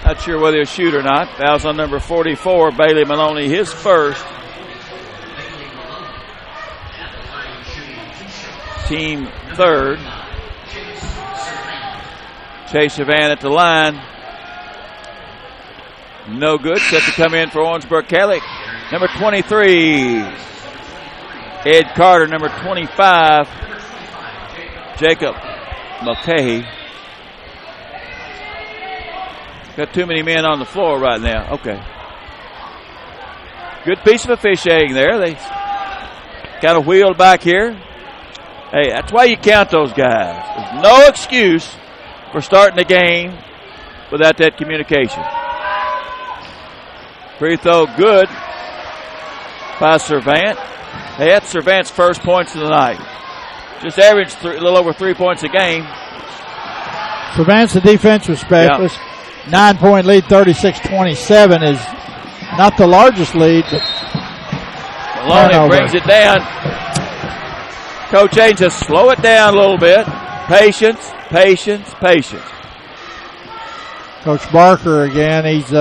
Not sure whether he'll shoot or not. Foul's on number 44, Bailey Maloney, his first. Team third. Chase Servant at the line. No good. Set to come in for Owensboro Catholic. Number 23, Ed Carter. Number 25, Jacob Mulcahy. Got too many men on the floor right now. Okay. Good piece of officiating there. They kind of wheeled back here. Hey, that's why you count those guys. There's no excuse for starting the game without that communication. Free throw good by Servant. Hey, that's Servant's first points of the night. Just averaged a little over 3 points a game. Servant's the defensive specialist. 9-point lead, 36-27 is not the largest lead, but Maloney brings it down. Coach Haynes says slow it down a little bit. Patience, patience, patience. Coach Barker again, he's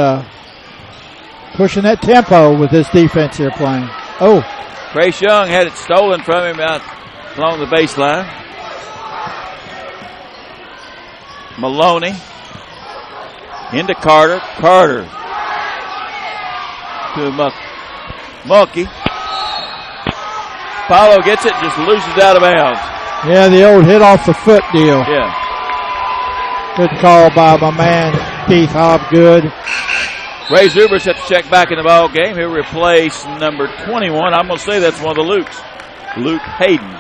pushing that tempo with this defense here playing. Oh. Trace Young had it stolen from him out along the baseline. Maloney into Carter. Carter to Mulkey. Paulo gets it, just loses out of bounds. Yeah, the old hit off the foot deal. Yeah. Good call by my man, Keith Hobgood. Ray Zuber set to check back in the ball game. He'll replace number 21. I'm going to say that's one of the Lukes. Luke Hayden.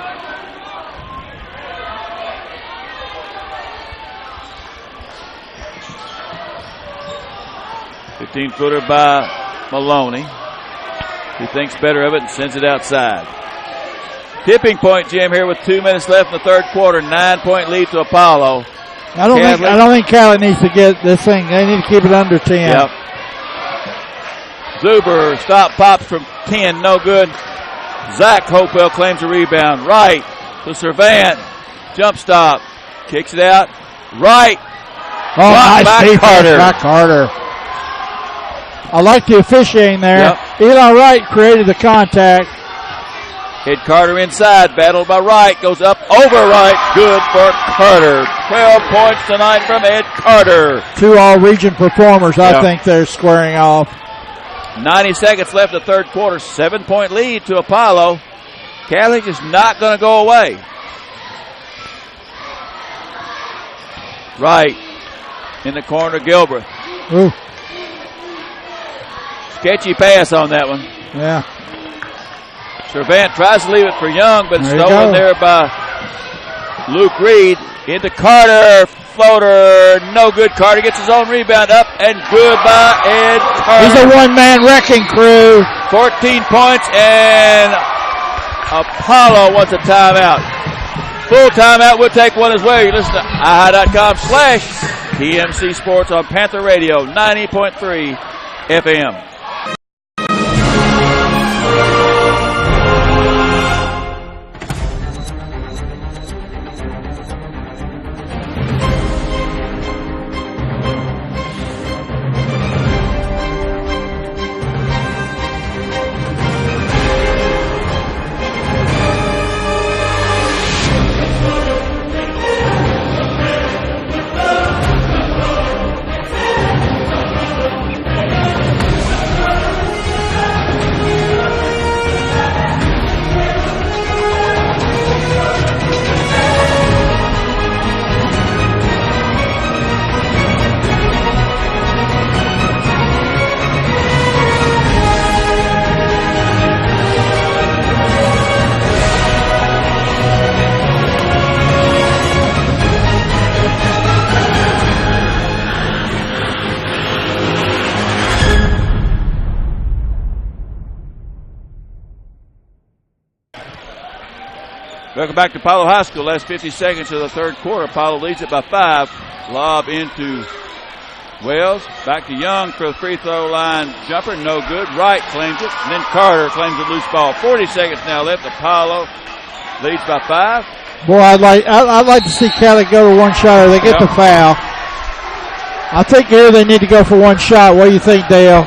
15-footer by Maloney. He thinks better of it and sends it outside. Tipping point, Jim, here with 2 minutes left in the third quarter. 9-point lead to Apollo. I don't think Cali needs to get this thing. They need to keep it under 10. Yep. Zuber stop pops from 10, no good. Zach Hopewell claims a rebound. Right to Servant. Jump stop. Kicks it out. Right. Oh, nice defense by Carter. I like the officiating there. Yep. Eli Wright created the contact. Hit Carter inside. Battled by Wright. Goes up over Wright. Good for Carter. 12 points tonight from Ed Carter. 2 all-region performers. I think they're squaring off. 90 seconds left in the third quarter. 7-point lead to Apollo. Catholic is not going to go away. Right in the corner, Gilbreth. Ooh. Sketchy pass on that one. Yeah. Servant tries to leave it for Young, but stolen there by Luke Reed. Into Carter. Floater. No good. Carter gets his own rebound up and good by Ed Carter. He's a one-man wrecking crew. 14 points and Apollo wants a timeout. Full timeout. We'll take one as well. You listen to IHI.com/TMC Sports on Panther Radio 90.3 FM. Welcome back to Apollo High School. Last 50 seconds of the third quarter. Apollo leads it by 5. Lob into Wells. Back to Young for the free throw line jumper. No good. Wright claims it. And then Carter claims a loose ball. 40 seconds now left. Apollo leads by 5. Boy, I'd like to see Cali go to one shot or they get the foul. I think here they need to go for one shot. What do you think, Dale?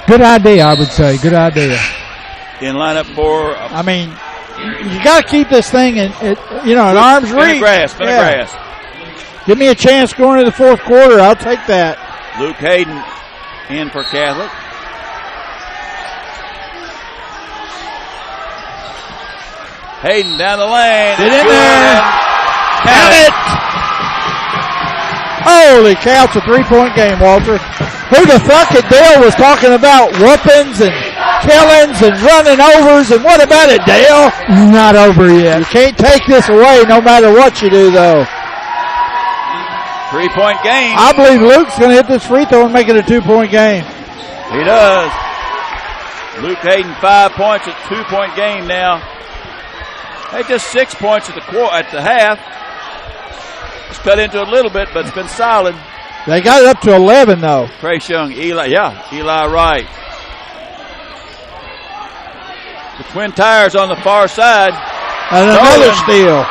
Good idea, I would say. Good idea. In lineup for... I mean, you got to keep this thing at arm's reach. Grass. Give me a chance going into the fourth quarter. I'll take that. Luke Hayden in for Catholic. Hayden down the lane. Get in there. Count it. Holy cow, it's a 3-point game, Walter. Who the fuck at Dale was talking about whoopings and killings and running overs, and what about it, Dale? Not over yet. You can't take this away no matter what you do, though. 3-point game. I believe Luke's going to hit this free throw and make it a 2-point game. He does. Luke Hayden 5 points, a 2-point game now. Hey, just 6 points at the half. It's cut into a little bit, but it's been solid. They got it up to 11, though. Trace Young, Eli Wright. The Twin Tires on the far side. And another steal.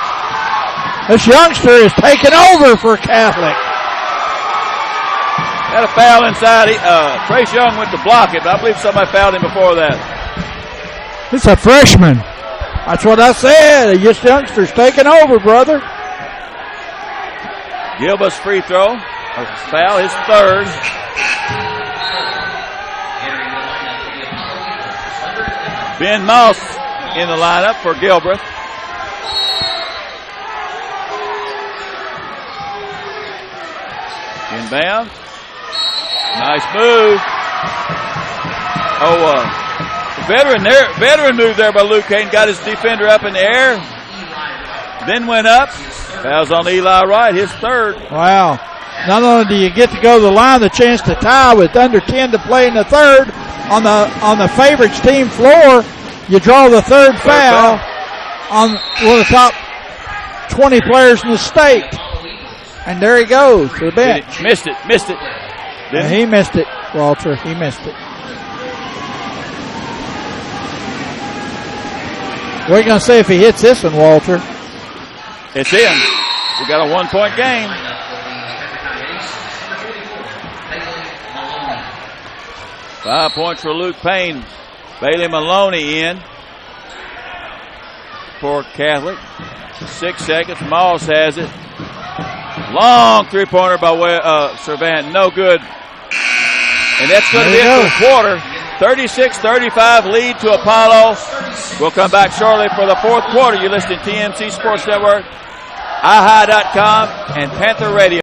This youngster is taking over for Catholic. Had a foul inside. Trace Young went to block it, but I believe somebody fouled him before that. It's a freshman. That's what I said. This youngster's taking over, brother. Gilba's free throw. Foul, his third. Ben Moss in the lineup for Gilbreth. Inbound. Nice move. Veteran move there by Luke Hayden. Got his defender up in the air. Then went up. Fouls on Eli Wright, his third. Wow. Not only do you get to go to the line, the chance to tie with under 10 to play in the third on the favorites team floor, you draw the third foul on one of the top 20 players in the state. And there he goes to the bench. Missed it. Yeah, he missed it, Walter. He missed it. What are you going to say if he hits this one, Walter? It's in. We got a 1-point game. Five points for Luke Payne. Bailey Maloney in for Catholic. 6 seconds. Moss has it. Long three-pointer by way of Servant. No good. And that's going to be it for the quarter. 36-35 lead to Apollo. We'll come back shortly for the fourth quarter. You're listening to TMC Sports Network, iHigh.com, and Panther Radio.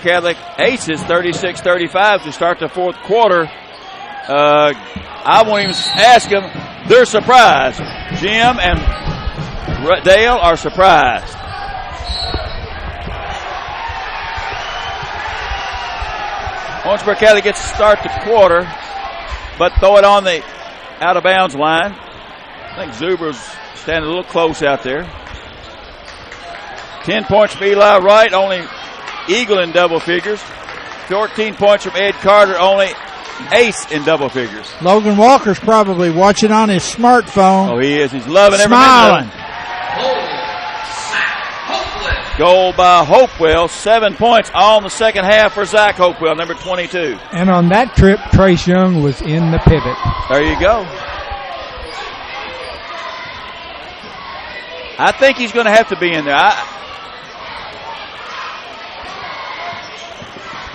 Catholic aces 36-35 to start the fourth quarter. I won't even ask them. They're surprised. Jim and Dale are surprised. Owensboro Catholic gets to start the quarter, but throw it on the out-of-bounds line. I think Zuber's standing a little close out there. 10 points from Eli Wright, only Eagle in double figures. 14 points from Ed Carter, only ace in double figures. Logan Walker's probably watching on his smartphone. Oh, he is. He's loving every smiling. minute. Goal by Hopewell. 7 points all in the second half for Zach Hopewell, number 22. And on that trip, Trace Young was in the pivot. There you go. I think he's going to have to be in there.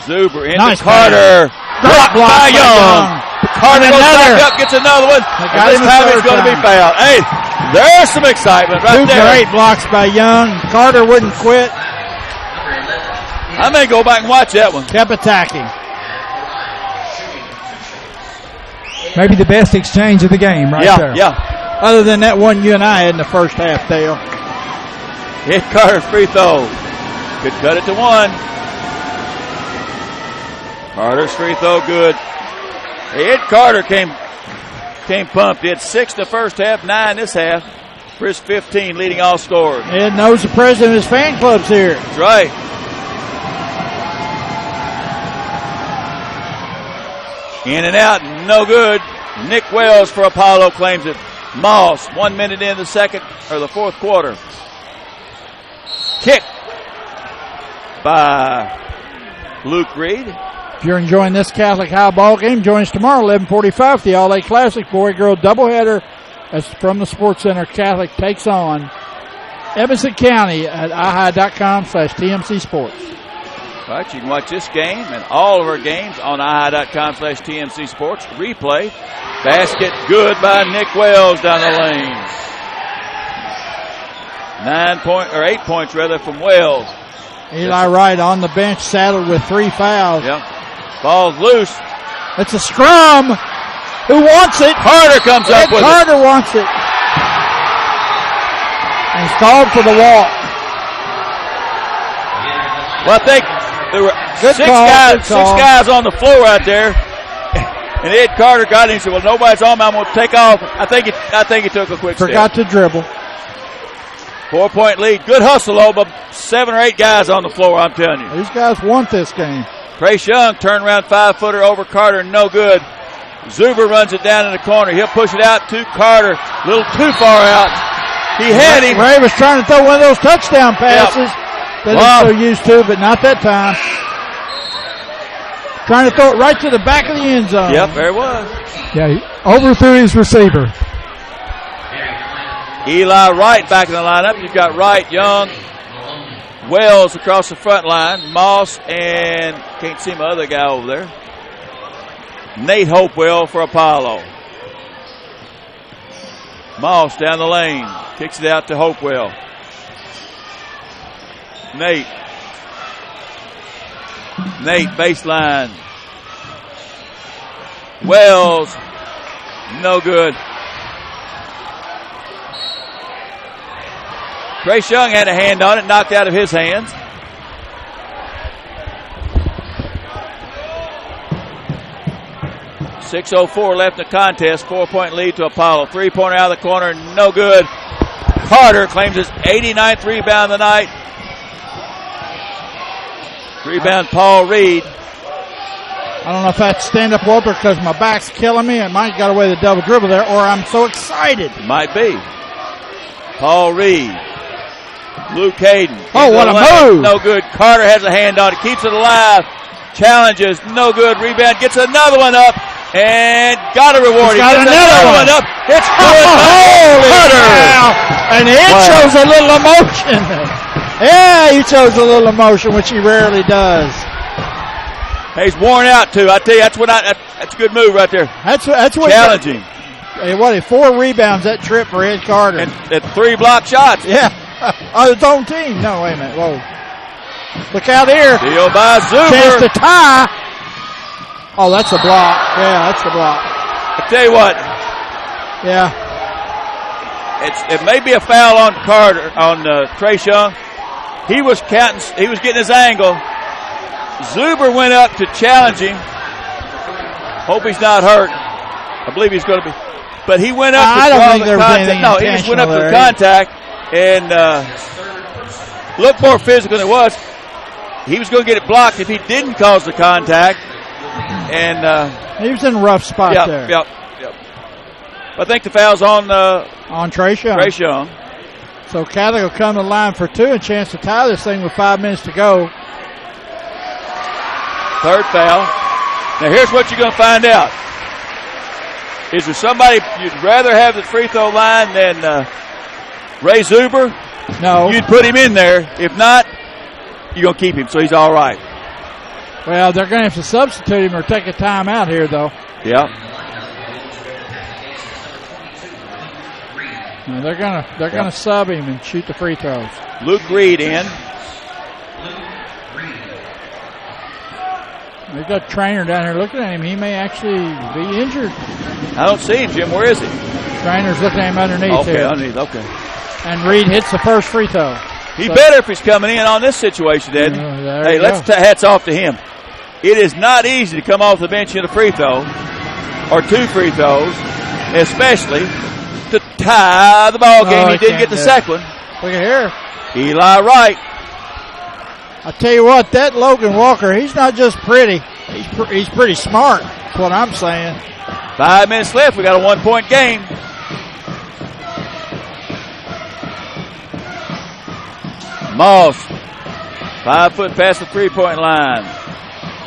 Zuber into nice Carter. Blocked by Young. Carter goes back up, gets another one. This time he's going to be fouled. Hey, there's some excitement right there. 2 great blocks by Young. Carter wouldn't quit. I may go back and watch that one. Kept attacking. Maybe the best exchange of the game right there. Yeah. Other than that one you and I had in the first half, Dale. Hit Carter's free throw. Could cut it to 1. Carter's free throw good. Ed Carter came pumped. He had 6 the first half, 9 this half. For his 15 leading all scorers. Ed knows the president of his fan club's here. That's right. In and out, no good. Nick Wells for Apollo claims it. Moss, 1 minute in the fourth quarter. Kick by Luke Reed. If you're enjoying this Catholic High ball game, join us tomorrow, 11:45, for the All-A Classic boy-girl doubleheader. As from the Sports Center, Catholic takes on Evanston County at iHigh.com/TMC Sports. All right, you can watch this game and all of our games on iHigh.com/TMC Sports. Replay. Basket good by Nick Wells down the lane. 8 points rather from Wells. Eli Wright on the bench, saddled with 3 fouls. Yep. Ball's loose. It's a scrum. Who wants it? Carter comes up with Carter wants it. And he's called for the walk. Well, I think there were six guys on the floor out there. And Ed Carter got him and said, well, nobody's on me. I'm going to take off. I think he took a quick Forgot step. to dribble. 4-point lead. Good hustle, though, but 7 or 8 guys on the floor, I'm telling you. These guys want this game. Trace Young turned around 5-footer over Carter, no good. Zuber runs it down in the corner. He'll push it out to Carter. A little too far out. He had him. Ray was trying to throw one of those touchdown passes that he's so used to, but not that time. Trying to throw it right to the back of the end zone. Yep, there it was. Yeah, he overthrew his receiver. Eli Wright back in the lineup. You've got Wright, Young, Wells across the front line. Moss and can't see my other guy over there. Nate Hopewell for Apollo. Moss down the lane. Kicks it out to Hopewell. Nate baseline. Wells. No good. Trace Young had a hand on it, knocked out of his hands. .604 left in the contest. 4-point lead to Apollo. 3-pointer out of the corner, no good. Carter claims his 89th rebound of the night. Rebound Paul Reed. I don't know if that's stand-up Walter because my back's killing me. I might got away with a double dribble there, or I'm so excited. Might be. Paul Reed. Luke Hayden. Oh, what a move. No good. Carter has a hand on it. Keeps it alive. Challenges. No good. Rebound. Gets another one up. And got a reward. Got another one up. It's good. Carter. And he shows a little emotion. Yeah, he shows a little emotion, which he rarely does. He's worn out too. I tell you, that's a good move right there. That's what challenging. What? 4 rebounds that trip for Ed Carter and 3 block shots. Yeah, his own team. No, wait a minute. Whoa! Look out here. Steal by Zuber. Chance to tie. Oh, that's a block. Yeah, that's the block. I tell you what. Yeah. It may be a foul on Carter on Trace Young. He was counting. He was getting his angle. Zuber went up to challenge him. Hope he's not hurt. I believe he's going to be. But he went up to draw the contact. No, he just went up to the contact and looked more physical than it was. He was going to get it blocked if he didn't cause the contact. And he was in a rough spot there. Yep. I think the foul's on Trace Young. Trace Young. So Catholic will come to the line for 2 and chance to tie this thing with 5 minutes to go. Third foul. Now here's what you're going to find out. Is there somebody you'd rather have the free throw line than Ray Zuber? No. You'd put him in there. If not, you're going to keep him, so he's all right. Well, they're going to have to substitute him or take a timeout here, though. Yeah. No, they're gonna sub him and shoot the free throws. Luke Reed in. They've got a trainer down here looking at him. He may actually be injured. I don't see him, Jim. Where is he? Trainer's looking at him underneath here. Underneath. Okay. And Reed hits the first free throw. He better if he's coming in on this situation, Ed. Hey, let's hats off to him. It is not easy to come off the bench in a free throw or 2 free throws, especially to tie the ball game. He didn't get the second one. Look at here. Eli Wright. I tell you what, that Logan Walker, he's not just pretty. He's pretty smart. That's what I'm saying. 5 minutes left. We got a 1-point game. Moss. 5 foot past the 3-point line.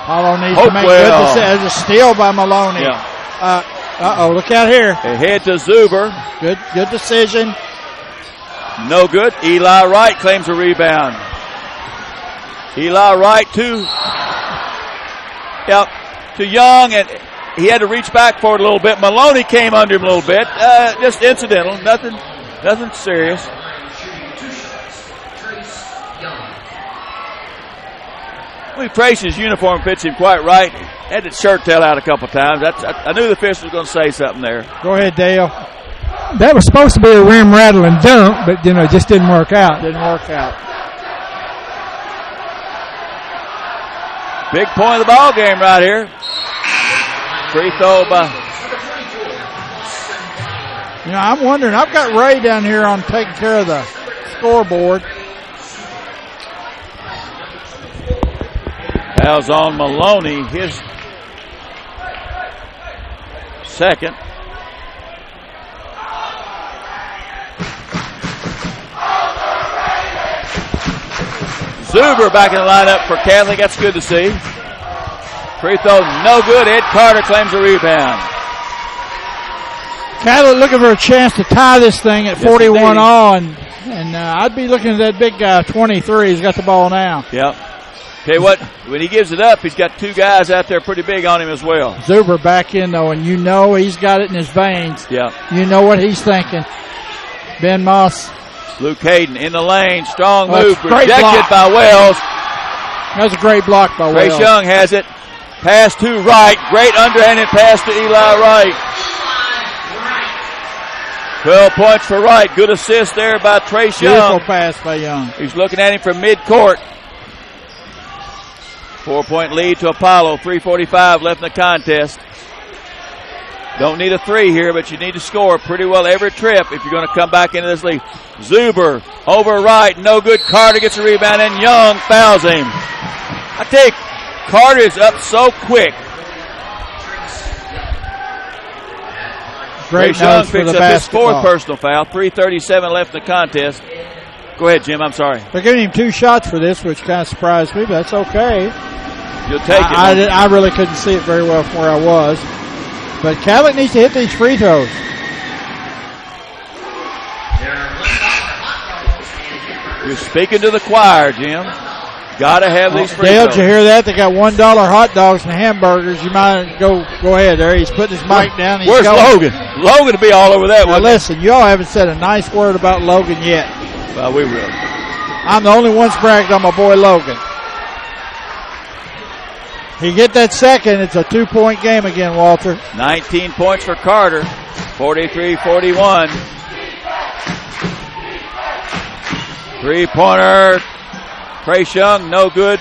Apollo needs to make good decisions. There's a steal by Maloney. Yeah. Look out here. Ahead to Zuber. Good decision. No good. Eli Wright claims a rebound. Eli Wright to Young, and he had to reach back for it a little bit. Maloney came under him a little bit. Just incidental. Nothing serious. Trace's uniform fits him quite right. Had his shirt tail out a couple times. I knew the official was going to say something there. Go ahead, Dale. That was supposed to be a rim rattle and dunk, but it just didn't work out. Big point of the ball game right here. Free throw by. You know, I'm wondering, I've got Ray down here on taking care of the scoreboard. Fouls on Maloney, his second. Zuber back in the lineup for Catholic. That's good to see. Free throw, no good. Ed Carter claims the rebound. Catholic looking for a chance to tie this thing at 41 all, and I'd be looking at that big guy, 23. He's got the ball now. Yep. Tell you what, when he gives it up, he's got two guys out there pretty big on him as well. Zuber back in, though, and you know he's got it in his veins. Yeah. You know what he's thinking. Ben Moss. Luke Hayden in the lane. Strong move. Rejected by Wells. That was a great block by Wells. Grace Young has it. Pass to Wright. Great underhanded pass to Eli Wright. 12 points for Wright. Good assist there by Trace Young. Beautiful pass by Young. He's looking at him from midcourt. 4-point lead to Apollo. 3:45 left in the contest. Don't need a three here, but you need to score pretty well every trip if you're going to come back into this league. Zuber over Wright. No good. Carter gets a rebound, and Young fouls him. I tell you, Carter is up so quick. Great Young nose for picks the up his basketball. fourth personal foul. 3:37 left in the contest. Go ahead, Jim. I'm sorry. They're giving him 2 shots for this, which kind of surprised me, but that's okay. You'll take it. I really couldn't see it very well from where I was. But Catholic needs to hit these free throws. You're speaking to the choir, Jim. Got to have these free Dale, throws. did you hear that? They got $1 hot dogs and hamburgers. You might go ahead there. He's putting his mic down. He's Where's going. Logan? Logan will be all over that Now one. listen, y'all haven't said a nice word about Logan yet. Well, we will. I'm the only one that's bragged on my boy Logan. He get that second, it's a 2-point game again, Walter. 19 points for Carter. 43-41. Three-pointer. Trace Young, no good.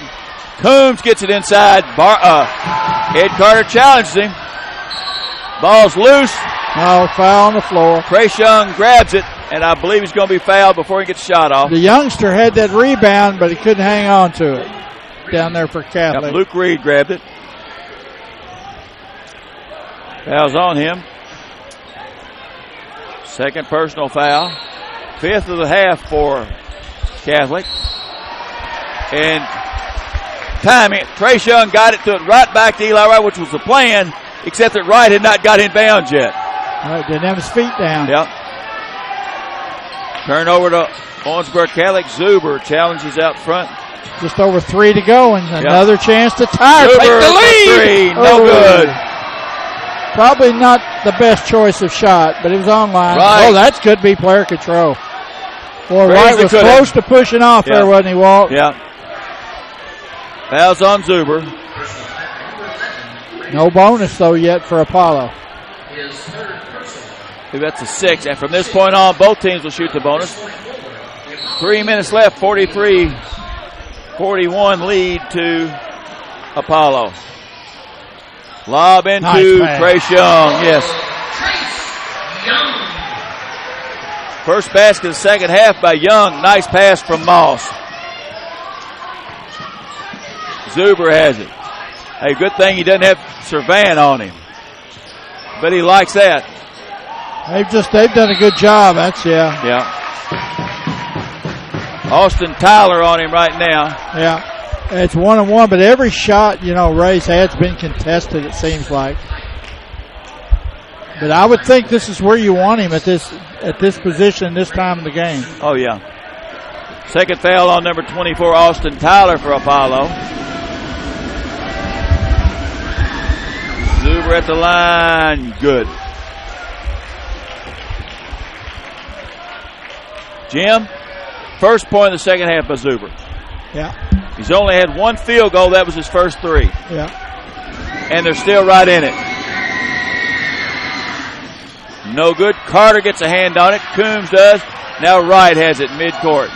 Coombs gets it inside. Ed Carter challenges him. Ball's loose. No, foul on the floor. Trace Young grabs it, and I believe he's going to be fouled before he gets shot off. The youngster had that rebound, but he couldn't hang on to it. Down there for Catholic. Yep, Luke Reed grabbed it. Foul's on him. Second personal foul. 5th of the half for Catholic. And timing, Trace Young got it to it right back to Eli Wright, which was the plan, except that Wright had not got inbounds yet. Right, didn't have his feet down. Yep. Turn over to Owensboro Catholic. Zuber challenges out front. Just over 3 to go, and another chance to tie. Zuber Take the lead. for 3, no good. Probably not the best choice of shot, but it was online. Right. Oh, that's good be player control. Boy, Crazy Wright was could've. close to pushing off there, wasn't he, Walt? Yeah. Fouls on Zuber. No bonus, though, yet for Apollo. That's a 6. And from this point on, both teams will shoot the bonus. 3 minutes left, 43-41 lead to Apollo. Lob into Trace Young. Yes. First basket of the second half by Young. Nice pass from Moss. Zuber has it. Hey, good thing he doesn't have Servan on him. But he likes that. They've done a good job. Yeah. Austin Tyler on him right now. Yeah. It's 1-on-1, but every shot, Ray's had's been contested, it seems like. But I would think this is where you want him at this position, this time of the game. Oh, yeah. Second foul on number 24, Austin Tyler for Apollo. Zuber at the line. Good. Jim, first point of the second half by Zuber. Yeah. He's only had one field goal. That was his first 3. Yeah. And they're still right in it. No good. Carter gets a hand on it. Coombs does. Now Wright has it midcourt.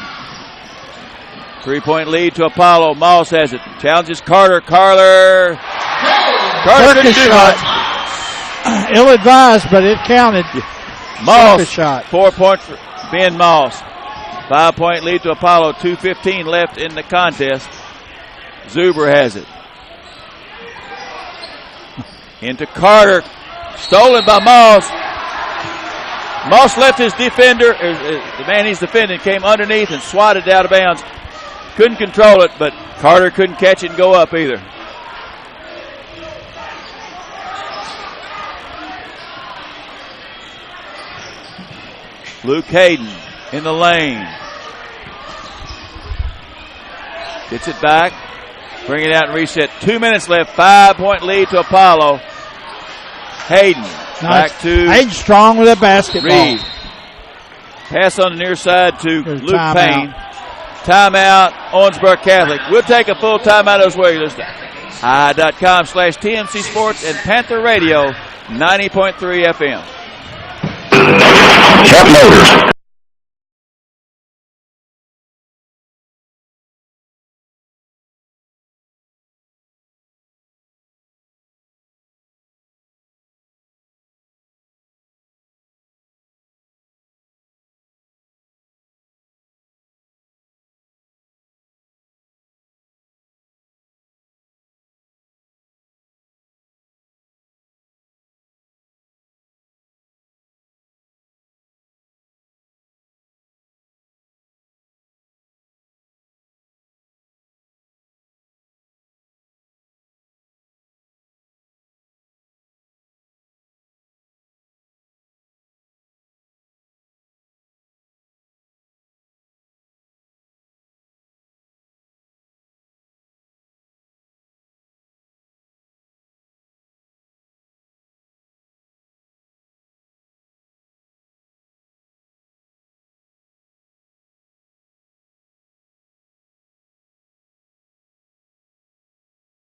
3-point lead to Apollo. Moss has it. Challenges Carter. Carter couldn't do much. Ill-advised, but it counted. Moss, shot. 4 points for Ben Moss. 5-point lead to Apollo. 2:15 left in the contest. Zuber has it. Into Carter. Stolen by Moss. Moss left his defender. The man he's defending came underneath and swatted out of bounds. Couldn't control it, but Carter couldn't catch it and go up either. Luke Hayden in the lane. Gets it back. Bring it out and reset. 2 minutes left. 5-point lead to Apollo. Hayden. Back to Hayden strong with a basketball. Reed. Pass on the near side to There's Luke timeout. Payne. Timeout, Owensboro Catholic. We'll take a full timeout as well. I.com/TMC Sports and Panther Radio 90.3 FM. Cap Motors.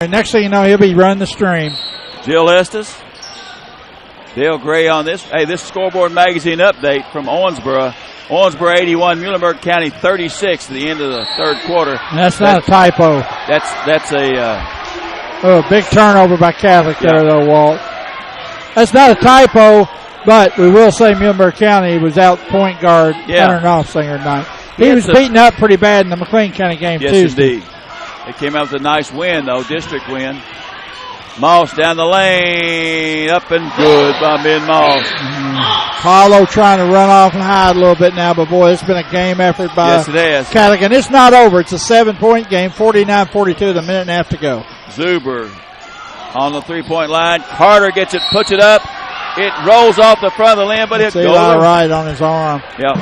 And next thing you know, he'll be running the stream. Jill Estes, Dale Gray on this. Hey, this scoreboard magazine update from Owensboro. Owensboro 81, Muhlenberg County 36 at the end of the third quarter. And that's not a typo. That's a big turnover by Catholic there, though, Walt. That's not a typo, but we will say Muhlenberg County was out point guard Hunter Knopfsinger tonight. He was beaten up pretty bad in the McLean County game, yes, Tuesday. Indeed. They came out with a nice win, though, district win. Moss down the lane, up and good by Ben Moss. Apollo trying to run off and hide a little bit now, but boy, it's been a game effort by yes, it has. Catholic, and it's not over. It's a 7-point game, 49-42 with a minute and a half to go. Zuber on the three-point line. Carter gets it, puts it up. It rolls off the front of the line, but it goes all right on his arm. Yep.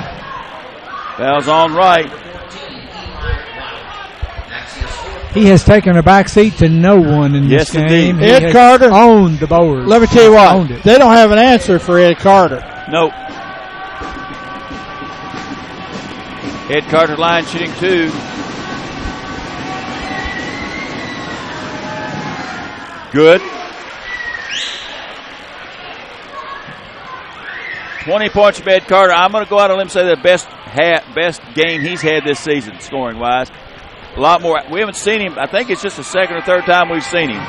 Foul's on right. He has taken a back seat to no one in this game. Indeed. Ed Carter owned the board. Let me tell you what, they don't have an answer for Ed Carter. Nope. Ed Carter line shooting 2. Good. 20 points from Ed Carter. I'm going to go out on a limb and say the best game he's had this season, scoring wise. A lot more. We haven't seen him. I think it's just the second or third time we've seen him.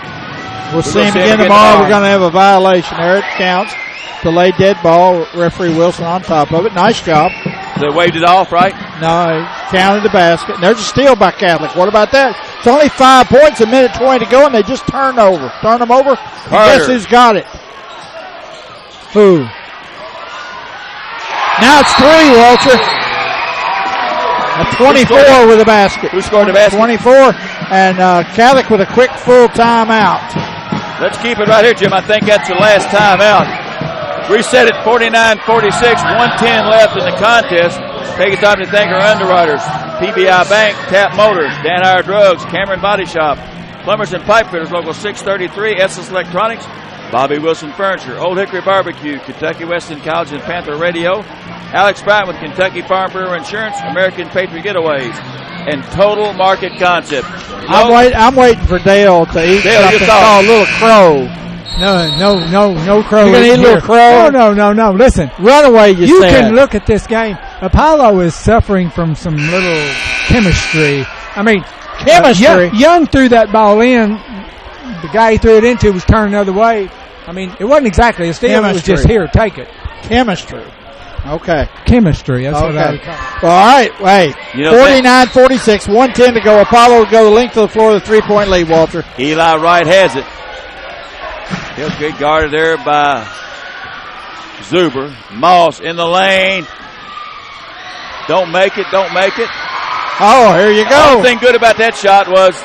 We'll see him again tomorrow. We're going to have a violation there. It counts. Delayed dead ball. Referee Wilson on top of it. Nice job. They waved it off, right? No, he counted the basket. And there's a steal by Catholic. What about that? It's only 5 points, a minute 20 to go, and they just turn them over. Guess who's got it? Who? Now it's 3, Walter. A 24 with a basket. Who scored the basket? 24, and Catholic with a quick full timeout. Let's keep it right here, Jim. I think that's the last timeout. Reset at 49-46, 1:10 left in the contest. Take a time to thank our underwriters. PBI Bank, Tap Motors, Dan Hire Drugs, Cameron Body Shop, Plumbers and Pipe Fitters, Local 633, SS Electronics, Bobby Wilson Furniture, Old Hickory Barbecue, Kentucky Weston College and Panther Radio, Alex Bryant with Kentucky Farm Brewer Insurance, American Patriot Getaways, and Total Market Concept. I'm waiting for Dale to eat something called Little Crow. No crow. You're going to eat Little Crow? No. Listen. Runaway, you said. Can look at this game. Apollo is suffering from some little chemistry. I mean, chemistry? Young threw that ball in. The guy he threw it into was turning the other way. I mean, it wasn't exactly a steal. It was just here, take it. Chemistry. Okay. Chemistry. That's what I would call it. All right. Hey, 49-46, 1:10 to go. Apollo will go the length of the floor, the 3-point lead, Walter. Eli Wright has it. He'll get guarded there by Zuber. Moss in the lane. Don't make it. Oh, here you go. The only thing good about that shot was,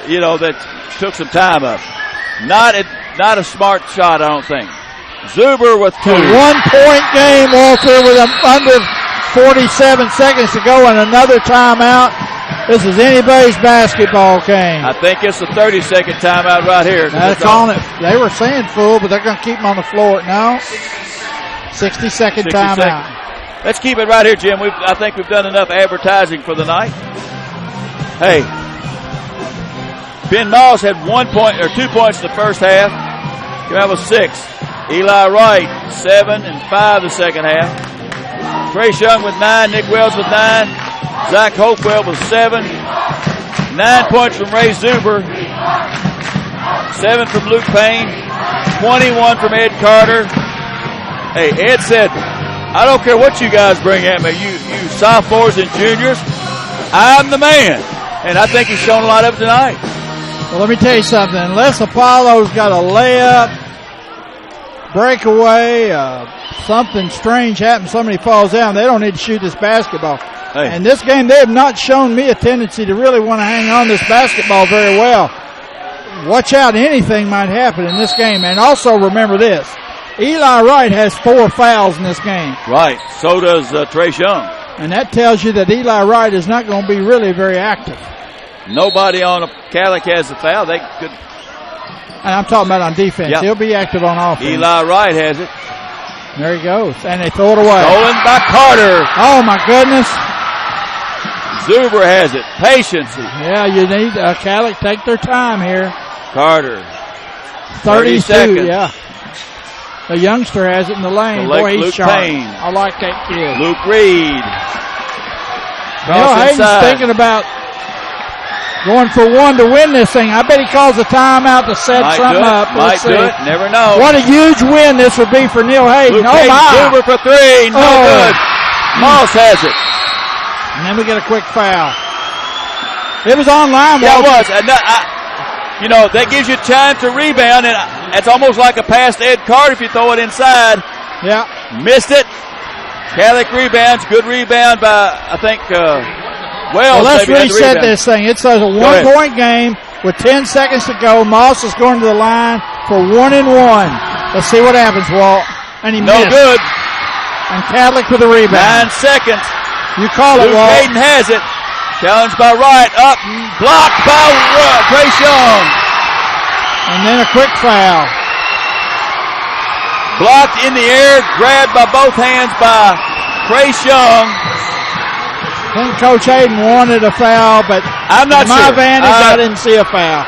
that took some time up. Not a smart shot, I don't think. Zuber with 2. 1-point game, Walter, with under 47 seconds to go and another timeout. This is anybody's basketball game. I think it's a 30-second timeout right here. That's on it. They were saying full, but they're going to keep him on the floor. No. 60-second timeout. Let's keep it right here, Jim. I think we've done enough advertising for the night. Hey, Ben Moss had 2 points in the first half. Came out with 6. Eli Wright, 7 and 5 the second half. Trace Young with 9. Nick Wells with 9. Zach Hopewell with 7. 9 points from Ray Zuber. 7 from Luke Payne. 21 from Ed Carter. Hey, Ed said, I don't care what you guys bring at me, you sophomores and juniors, I'm the man. And I think he's shown a lot of it tonight. Well, let me tell you something. Unless Apollo's got a layup, breakaway, something strange happens, somebody falls down, they don't need to shoot this basketball. Hey. And this game, they have not shown me a tendency to really want to hang on this basketball very well. Watch out, anything might happen in this game. And also remember this, Eli Wright has 4 fouls in this game. Right, so does Trace Young. And that tells you that Eli Wright is not going to be really very active. Nobody on Calic has a foul. They could. And I'm talking about on defense. Yep. He'll be active on offense. Eli Wright has it. There he goes. And they throw it away. Stolen by Carter. Oh, my goodness. Zuber has it. Patience. Yeah, you need Calic take their time here. Carter. 32, seconds. yeah. The youngster has it in the lane. Boy, he's Luke sharp. Payne. I like that kid. Luke Reed. Neil Hayden's thinking about going for one to win this thing. I bet he calls a timeout to set something up. Might do it. Never know. What a huge win this would be for Neil Hayden. Luke Payne, my. Zuber for 3. No good. Moss has it. And then we get a quick foul. It was online. Yeah, it was. That gives you time to rebound, and it's almost like a pass to Ed Carter if you throw it inside. Yeah. Missed it. Calic rebounds. Good rebound by, I think, Wells. Well, let's reset this thing. It's a 1-point game with 10 seconds to go. Moss is going to the line for 1 and 1. Let's see what happens, Walt. And he missed. No good. And Cadillac with the rebound. 9 seconds. You call it, Luke Walt. Hayden has it. Challenged by Wright. Up. Blocked by Trace Young. And then a quick foul. Blocked in the air. Grabbed by both hands by Trace Young. I think Coach Hayden wanted a foul, but I'm not from my sure. vantage, I didn't see a foul.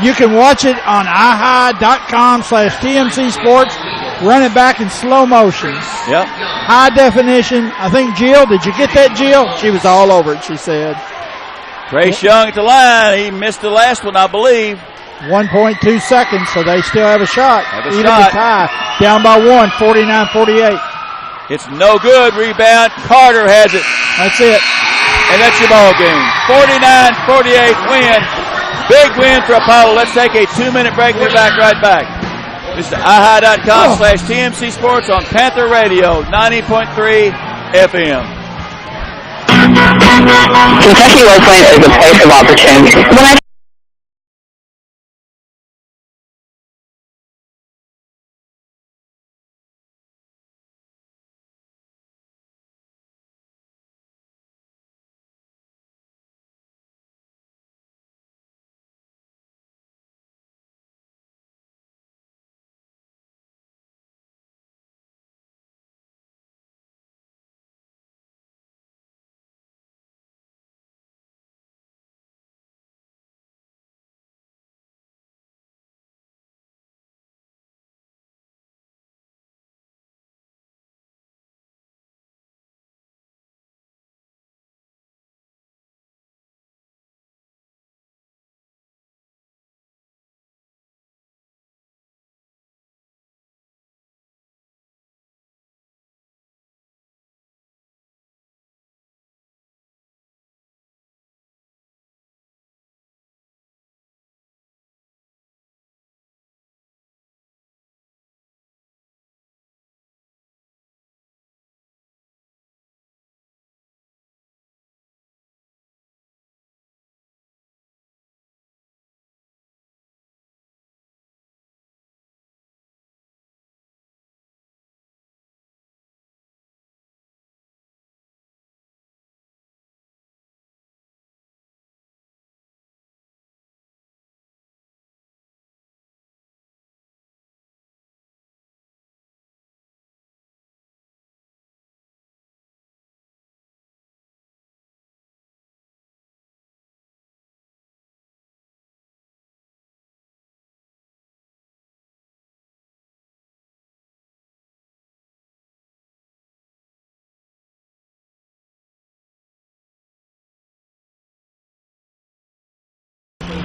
You can watch it on iHigh.com/TMC Sports. Run it back in slow motion. Yep. High definition. I think Jill, did you get that, Jill? She was all over it, she said. Trace Young at the line. He missed the last one, I believe. 1.2 seconds, so they still have a shot. Even shot. the tie. Down by 1, 49-48. It's no good. Rebound. Carter has it. That's it. And that's your ball game. 49-48 win. Big win for Apollo. Let's take a 2-minute break. We're back right back. This is iHigh.com/TMC Sports on Panther Radio, 90.3 FM. Kentucky West Point is a place of opportunity. When I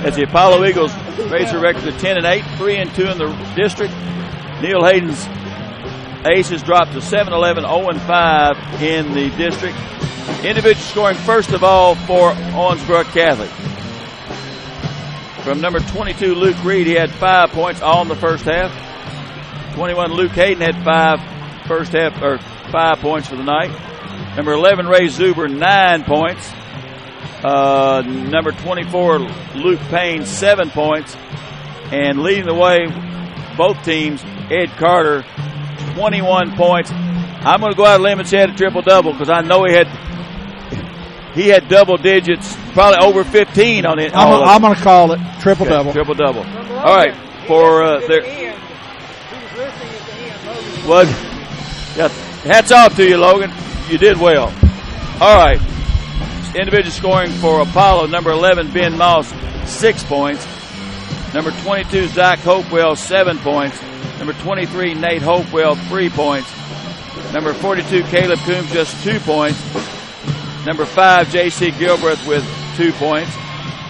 as the Apollo Eagles raise their record to 10-8, 3-2 in the district. Neil Hayden's Aces dropped to 7-11, 0-5 in the district. Individual scoring first of all for Owensboro Catholic. From number 22, Luke Reed, he had 5 points all in the first half. 21, Luke Hayden had 5 points for the night. Number 11, Ray Zuber, 9 points. Number 24, Luke Payne, 7 points. And leading the way, both teams, Ed Carter, 21 points. I'm going to go out on a limb and say he had a triple-double because I know he had double digits, probably over 15 on it. I'm going to call it triple-double. Okay, triple-double. All right. For their well, yeah, hats off to you, Logan. You did well. All right. Individual scoring for Apollo, number 11, Ben Moss, 6 points. Number 22, Zach Hopewell, 7 points. Number 23, Nate Hopewell, 3 points. Number 42, Caleb Coombs, just 2 points. Number 5, J.C. Gilbreth with 2 points.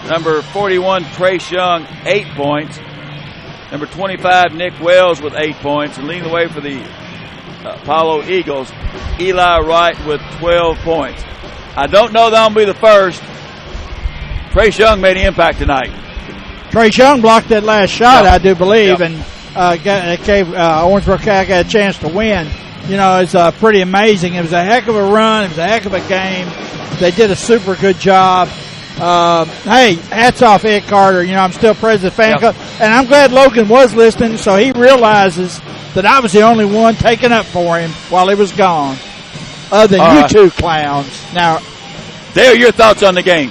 Number 41, Trace Young, 8 points. Number 25, Nick Wells with 8 points. And leading the way for the Apollo Eagles, Eli Wright with 12 points. I don't know that I'm going to be the first. Trace Young made an impact tonight. Trace Young blocked that last shot, I do believe, Yep. and gave Owensboro Catholic a chance to win. You know, it's pretty amazing. It was a heck of a run. It was a heck of a game. They did a super good job. Hey, hats off Ed Carter. You know, I'm still president of the fan club. And I'm glad Logan was listening, so he realizes that I was the only one taking up for him while he was gone. Other than you two clowns. Now, Dale, your thoughts on the game?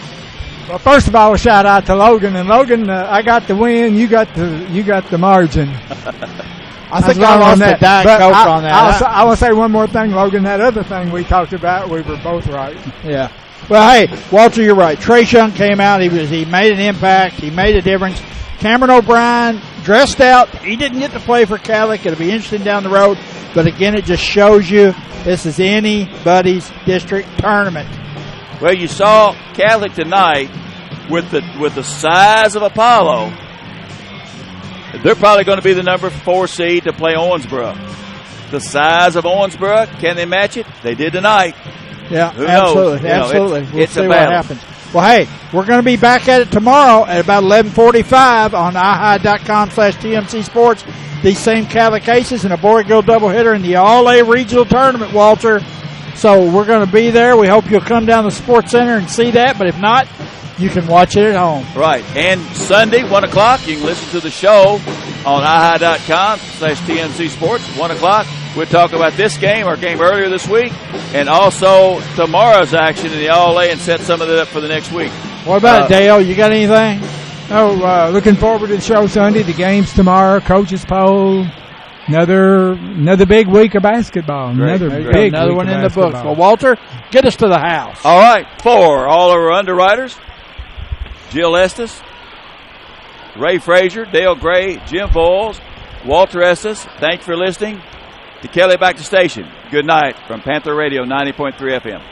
Well, first of all, a shout out to Logan. And Logan, I got the win. You got the margin. I think I lost the Diet Coke on that. I want to say one more thing, Logan. That other thing we talked about, we were both right. Yeah. Well, hey, Walter, you're right. Trace Young came out. He made an impact. He made a difference. Cameron O'Brien dressed out. He didn't get to play for Catholic. It'll be interesting down the road. But again, it just shows you this is anybody's district tournament. Well, you saw Catholic tonight with the size of Apollo. They're probably going to be the number 4 seed to play Owensboro. The size of Owensboro, can they match it? They did tonight. Yeah, Who absolutely, knows? absolutely. We'll it's see a what battle. happens. Well, hey, we're going to be back at it tomorrow at about 11:45 on ihigh.com/TMC Sports. These same Catholic Aces and a boy-girl doubleheader in the All-A Regional Tournament, Walter. So we're going to be there. We hope you'll come down to the Sports Center and see that. But if not, you can watch it at home. Right. And Sunday, 1 o'clock, you can listen to the show on ihigh.com/TMC Sports. 1 o'clock, we'll talk about this game, our game earlier this week, and also tomorrow's action in the All-A and set some of it up for the next week. What about it, Dale? You got anything? Oh, looking forward to the show Sunday. The game's tomorrow. Coaches poll. Another big week of basketball. Another one in the books. Well, Walter, get us to the house. All right. For all of our underwriters, Jill Estes, Ray Frazier, Dale Gray, Jim Foles, Walter Estes, thank you for listening. To Kelly back to station. Good night from Panther Radio 90.3 FM.